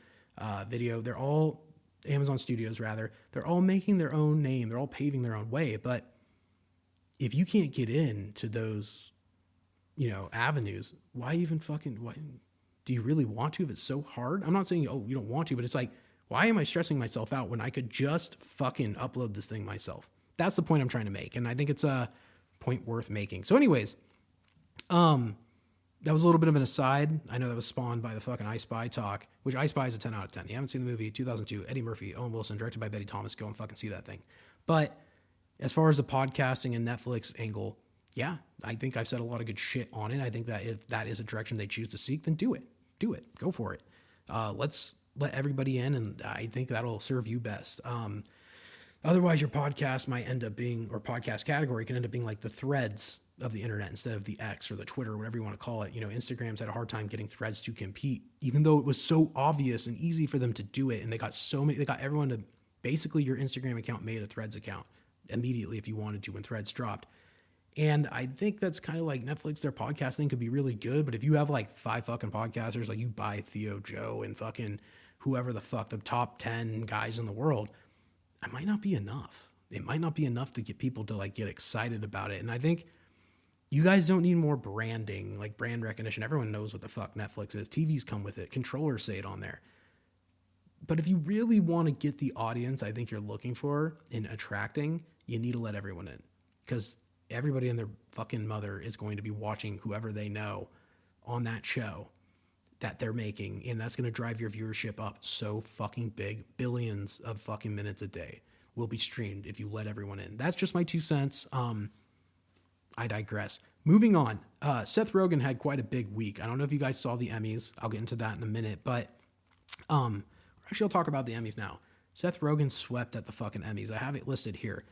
Video. They're all Amazon Studios, rather. They're all making their own name. They're all paving their own way. But if you can't get into those, avenues, why do you really want to if it's so hard? I'm not saying, you don't want to, but it's like, why am I stressing myself out when I could just fucking upload this thing myself? That's the point I'm trying to make. And I think it's a point worth making. So anyways, That was a little bit of an aside. I know that was spawned by the fucking I Spy talk, which I Spy is a 10 out of 10. You haven't seen the movie, 2002, Eddie Murphy, Owen Wilson, directed by Betty Thomas. Go and fucking see that thing. But as far as the podcasting and Netflix angle, yeah, I think I've said a lot of good shit on it. I think that if that is a direction they choose to seek, then do it. Do it. Go for it. Let's let everybody in, and I think that'll serve you best. Otherwise, your podcast might end up being, or podcast category can end up being like the threads of the internet instead of the X or the Twitter, or whatever you want to call it. You know, Instagram's had a hard time getting threads to compete, even though it was so obvious and easy for them to do it. And they got everyone to, basically your Instagram account made a threads account immediately if you wanted to when threads dropped. And I think that's kind of like Netflix, their podcasting could be really good. But if you have like 5 fucking podcasters, like you buy Theo, Joe, and fucking whoever the fuck, the top 10 guys in the world, it might not be enough. It might not be enough to get people to like get excited about it. And I think you guys don't need more branding, like brand recognition. Everyone knows what the fuck Netflix is. TVs come with it. Controllers say it on there. But if you really want to get the audience I think you're looking for in attracting, you need to let everyone in. Because everybody and their fucking mother is going to be watching whoever they know on that show that they're making. And that's going to drive your viewership up so fucking big. Billions of fucking minutes a day will be streamed if you let everyone in. That's just my 2 cents. I digress. Moving on. Seth Rogen had quite a big week. I don't know if you guys saw the Emmys. I'll get into that in a minute, but actually I'll talk about the Emmys now. Seth Rogen swept at the fucking Emmys. I have it listed here.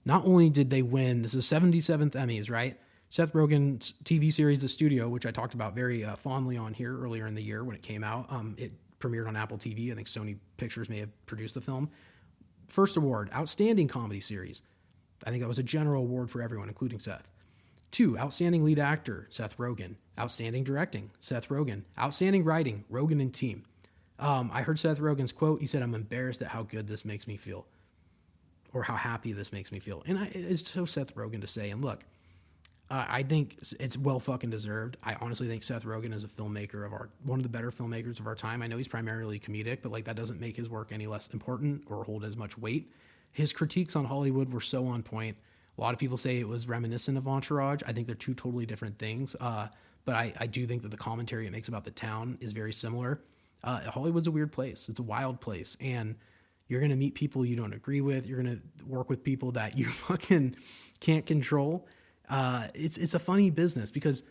Not only did they win, this is 77th Emmys, right? Seth Rogen's TV series, The Studio, which I talked about very fondly on here earlier in the year when it came out. It premiered on Apple TV. I think Sony Pictures may have produced the film. First award, Outstanding Comedy Series. I think that was a general award for everyone, including Seth. 2, Outstanding Lead Actor, Seth Rogen. Outstanding Directing, Seth Rogen. Outstanding Writing, Rogen and Team. I heard Seth Rogen's quote. He said, "I'm embarrassed at how good this makes me feel." Or how happy this makes me feel. And it's so Seth Rogen to say. And look, I think it's well fucking deserved. I honestly think Seth Rogen is a filmmaker one of the better filmmakers of our time. I know he's primarily comedic, but like that doesn't make his work any less important or hold as much weight. His critiques on Hollywood were so on point. A lot of people say it was reminiscent of Entourage. I think they're 2 totally different things. But I do think that the commentary it makes about the town is very similar. Hollywood's a weird place. It's a wild place. And you're going to meet people you don't agree with. You're going to work with people that you fucking can't control. It's a funny business because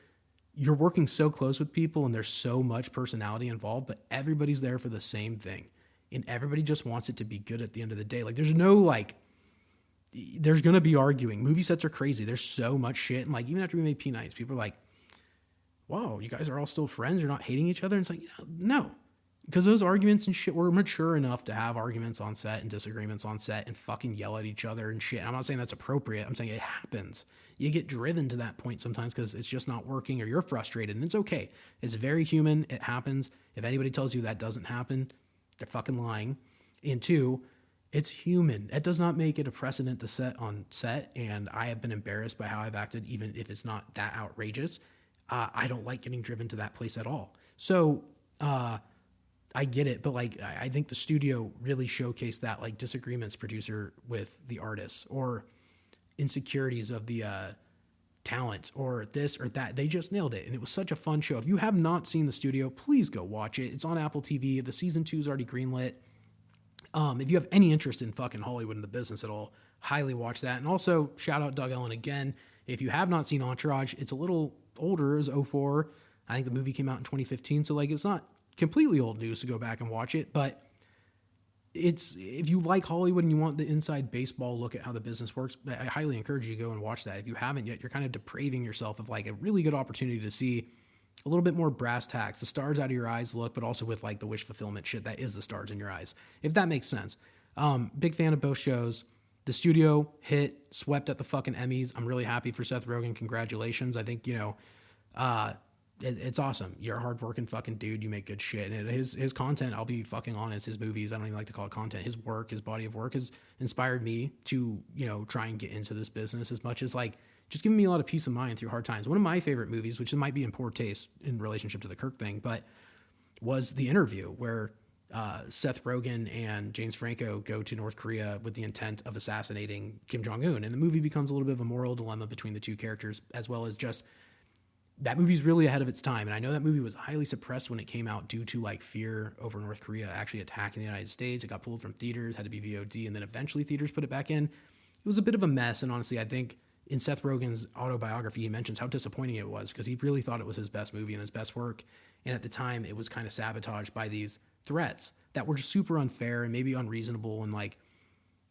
you're working so close with people and there's so much personality involved, but everybody's there for the same thing. And everybody just wants it to be good at the end of the day. Like there's no like, there's going to be arguing. Movie sets are crazy. There's so much shit. And like, even after we made P-Nights, people are like, wow, you guys are all still friends. You're not hating each other. And it's like, no, because those arguments and shit, we're mature enough to have arguments on set and disagreements on set and fucking yell at each other and shit. And I'm not saying that's appropriate. I'm saying it happens. You get driven to that point sometimes because it's just not working or you're frustrated, and it's okay. It's very human. It happens. If anybody tells you that doesn't happen, they're fucking lying. And 2, it's human. That does not make it a precedent to set on set, and I have been embarrassed by how I've acted, even if it's not that outrageous. I don't like getting driven to that place at all. So I get it, but like I think The Studio really showcased that, like disagreements producer with the artist or insecurities of the talent or this or that. They just nailed it, and it was such a fun show. If you have not seen The Studio, please go watch it. It's on Apple TV. The season 2 is already greenlit. If you have any interest in fucking Hollywood and the business at all, highly watch that. And also, shout out Doug Ellen again. If you have not seen Entourage, it's a little older. It was 04. I think the movie came out in 2015. So, like, it's not completely old news to go back and watch it. But it's, if you like Hollywood and you want the inside baseball look at how the business works, I highly encourage you to go and watch that. If you haven't yet, you're kind of depraving yourself of, like, a really good opportunity to see a little bit more brass tacks, the stars out of your eyes look, but also with like the wish fulfillment shit that is the stars in your eyes, if that makes sense. Big fan of both shows. The Studio hit, swept at the fucking Emmys. I'm really happy for Seth Rogen. Congratulations. I think, you know, it's awesome. You're a hardworking fucking dude. You make good shit. And his content, I'll be fucking honest, his movies, I don't even like to call it content. His work, his body of work has inspired me to, you know, try and get into this business as much as like, just giving me a lot of peace of mind through hard times. One of my favorite movies, which might be in poor taste in relationship to the Kirk thing, but was The Interview, where Seth Rogen and James Franco go to North Korea with the intent of assassinating Kim Jong-un. And the movie becomes a little bit of a moral dilemma between the two characters, as well as just that movie's really ahead of its time. And I know that movie was highly suppressed when it came out due to like fear over North Korea actually attacking the United States. It got pulled from theaters, had to be VOD, and then eventually theaters put it back in. It was a bit of a mess. And honestly, I think in Seth Rogen's autobiography, he mentions how disappointing it was because he really thought it was his best movie and his best work. And at the time, it was kind of sabotaged by these threats that were just super unfair and maybe unreasonable. And like,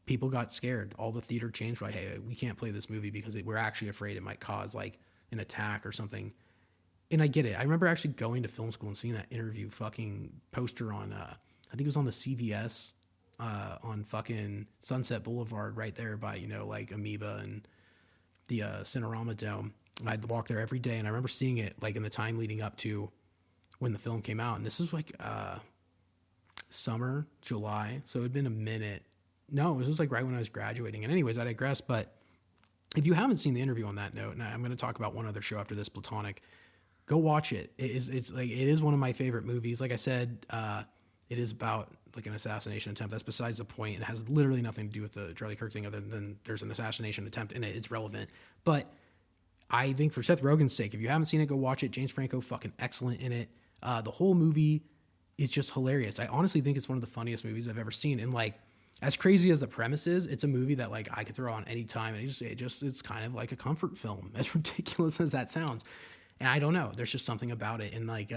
people got scared. All the theater chains were like, hey, we can't play this movie because we're actually afraid it might cause like an attack or something. And I get it. I remember actually going to film school and seeing that interview fucking poster on, I think it was on the CVS on fucking Sunset Boulevard right there by, you know, like Amoeba and the Cinerama Dome. I'd walk there every day, and I remember seeing it like in the time leading up to when the film came out. And this is like summer, July. So it had been a minute. No, it was like right when I was graduating. And anyways, I digress. But if you haven't seen the interview on that note, and I'm going to talk about one other show after this, Platonic, go watch it. It's like, it is one of my favorite movies. Like I said, it is about like an assassination attempt. That's besides the point. It has literally nothing to do with the Charlie Kirk thing other than there's an assassination attempt in it. It's relevant. But I think for Seth Rogen's sake, if you haven't seen it, go watch it. James Franco, fucking excellent in it. The whole movie is just hilarious. I honestly think it's one of the funniest movies I've ever seen. And like, as crazy as the premise is, it's a movie that like I could throw on any time. And it's kind of like a comfort film, as ridiculous as that sounds. And I don't know, there's just something about it. And like,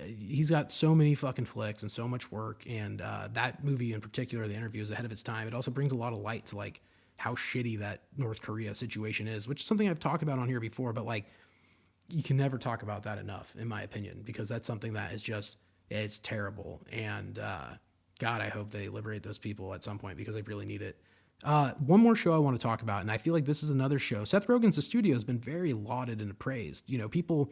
he's got so many fucking flicks and so much work. And that movie in particular, the interview, is ahead of its time. It also brings a lot of light to like how shitty that North Korea situation is, which is something I've talked about on here before, but like, you can never talk about that enough, in my opinion, because that's something that is just, it's terrible. And God, I hope they liberate those people at some point because they really need it. One more show I want to talk about, and I feel like this is another show. Seth Rogen's The Studio has been very lauded and praised. You know, people,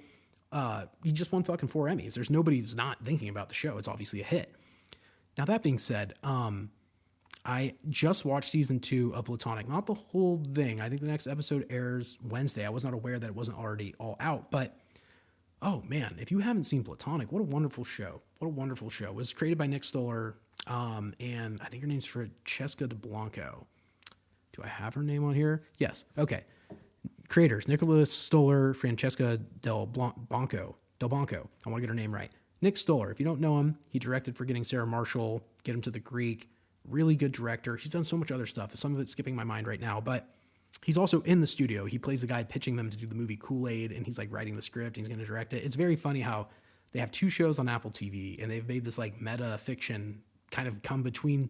he just won fucking 4 Emmys. There's nobody who's not thinking about the show. It's obviously a hit. Now, that being said, I just watched season 2 of Platonic. Not the whole thing. I think the next episode airs Wednesday. I was not aware that it wasn't already all out, but oh man, if you haven't seen Platonic, what a wonderful show. What a wonderful show. It was created by Nick Stoller, and I think her name's Francesca DeBlanco. Do I have her name on here? Yes. Okay. Creators, Nicholas Stoller, Francesca Del Banco. I want to get her name right. Nick Stoller, if you don't know him, he directed Forgetting Sarah Marshall, Get Him to the Greek. Really good director. He's done so much other stuff. Some of it's skipping my mind right now, but he's also in The Studio. He plays the guy pitching them to do the movie Kool-Aid, and he's like writing the script, and he's going to direct it. It's very funny how they have 2 shows on Apple TV, and they've made this like meta fiction kind of come between.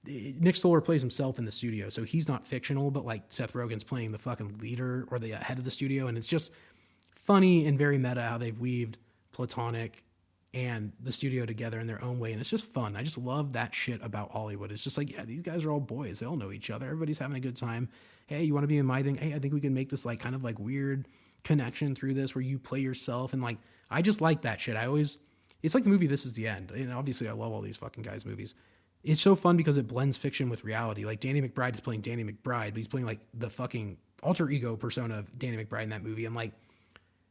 Nick Stoller plays himself in The Studio, so he's not fictional, but like Seth Rogen's playing the fucking leader or the head of the studio, and it's just funny and very meta how they've weaved Platonic and The Studio together in their own way, and it's just fun. I just love that shit about Hollywood. It's just like, yeah, these guys are all boys. They all know each other. Everybody's having a good time. Hey, you want to be in my thing? Hey, I think we can make this like kind of like weird connection through this where you play yourself, and like, I just like that shit. It's like the movie This Is the End, and obviously I love all these fucking guys' movies. It's so fun because it blends fiction with reality. Like Danny McBride is playing Danny McBride, but he's playing like the fucking alter ego persona of Danny McBride in that movie. And like,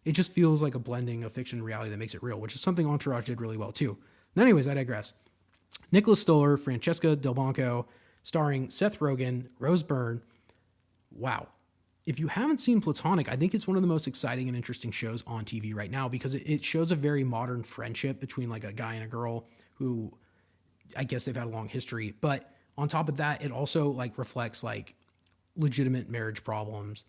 it just feels like a blending of fiction and reality that makes it real, which is something Entourage did really well too. And anyways, I digress. Nicholas Stoller, Francesca Del Banco, starring Seth Rogen, Rose Byrne. Wow. If you haven't seen Platonic, I think it's one of the most exciting and interesting shows on TV right now because it shows a very modern friendship between like a guy and a girl who, I guess they've had a long history. But on top of that, it also like reflects like legitimate marriage problems,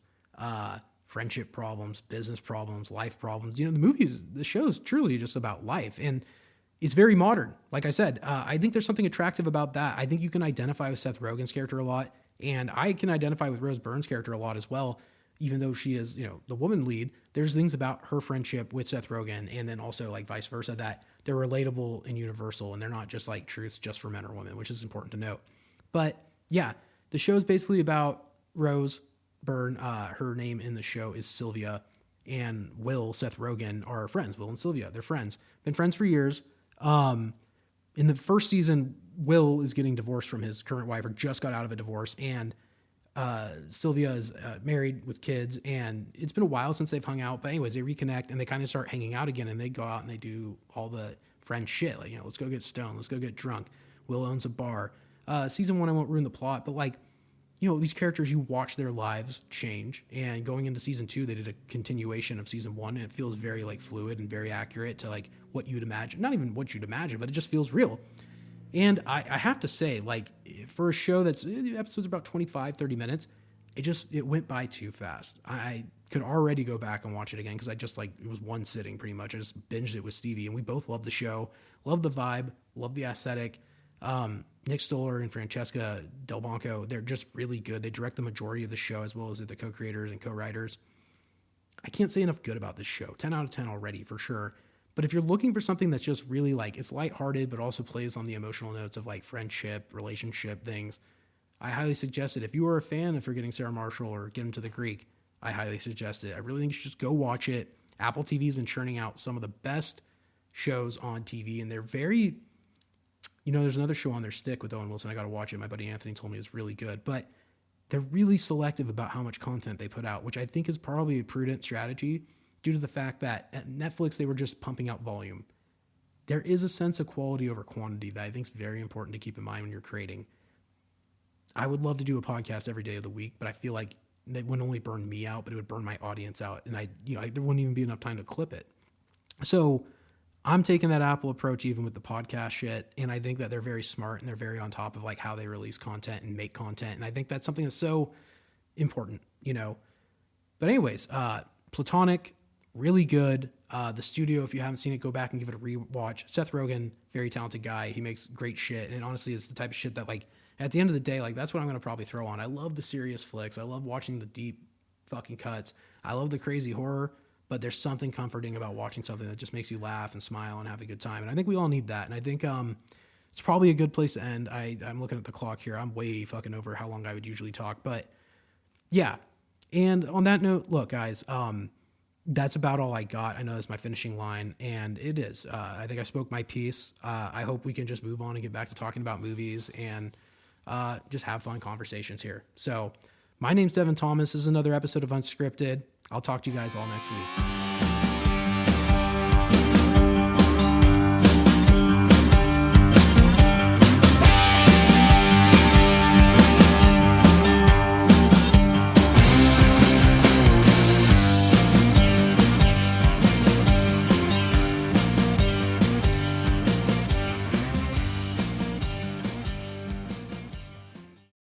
friendship problems, business problems, life problems. You know, the show is truly just about life, and it's very modern. Like I said, I think there's something attractive about that. I think you can identify with Seth Rogen's character a lot, and I can identify with Rose Byrne's character a lot as well. Even though she is, you know, the woman lead, there's things about her friendship with Seth Rogen, and then also like vice versa, that they're relatable and universal, and they're not just like truths just for men or women, which is important to note. But yeah, the show is basically about Rose Byrne. Her name in the show is Sylvia, and Will, Seth Rogen, are friends. Will and Sylvia, they're friends. Been friends for years. In the first season, Will is getting divorced from his current wife, or just got out of a divorce, and Sylvia is married with kids, and it's been a while since they've hung out. But anyways, they reconnect and they kind of start hanging out again, and they go out and they do all the friend shit. Like, you know, let's go get stoned. Let's go get drunk. Will owns a bar. Season 1, I won't ruin the plot, but like, these characters, you watch their lives change, and going into season 2, they did a continuation of season 1, and it feels very like fluid and very accurate to like what you'd imagine. Not even what you'd imagine, but it just feels real. And I have to say, like, for a show that's episodes about 25, 30 minutes, it went by too fast. I could already go back and watch it again because I just like, it was one sitting pretty much. I just binged it with Stevie, and we both loved the show, loved the vibe, loved the aesthetic. Nick Stoller and Francesca Del Banco, they're just really good. They direct the majority of the show as well as the co-creators and co-writers. I can't say enough good about this show. 10 out of 10 already for sure. But if you're looking for something that's just really like, it's lighthearted, but also plays on the emotional notes of like friendship, relationship things, I highly suggest it. If you are a fan of Forgetting Sarah Marshall or Get Into the Greek, I highly suggest it. I really think you should just go watch it. Apple TV has been churning out some of the best shows on TV, and they're very, there's another show on their stick with Owen Wilson. I got to watch it. My buddy Anthony told me it's really good, but they're really selective about how much content they put out, which I think is probably a prudent strategy due to the fact that at Netflix, they were just pumping out volume. There is a sense of quality over quantity that I think is very important to keep in mind when you're creating. I would love to do a podcast every day of the week, but I feel like it wouldn't only burn me out, but it would burn my audience out. And there wouldn't even be enough time to clip it. So I'm taking that Apple approach even with the podcast shit. And I think that they're very smart and they're very on top of like how they release content and make content. And I think that's something that's so important, But anyways, Platonic, really good. The Studio, if you haven't seen it, go back and give it a rewatch. Seth Rogen, very talented guy. He makes great shit. And honestly, it's the type of shit that like, at the end of the day, like that's what I'm going to probably throw on. I love the serious flicks. I love watching the deep fucking cuts. I love the crazy horror, but there's something comforting about watching something that just makes you laugh and smile and have a good time. And I think we all need that. And I think it's probably a good place to end. I'm looking at the clock here. I'm way fucking over how long I would usually talk, but yeah. And on that note, look, guys, that's about all I got. I know that's my finishing line, and it is. I think I spoke my piece. I hope we can just move on and get back to talking about movies and just have fun conversations here. So my name's Devin Thomas. This is another episode of Unscripted. I'll talk to you guys all next week.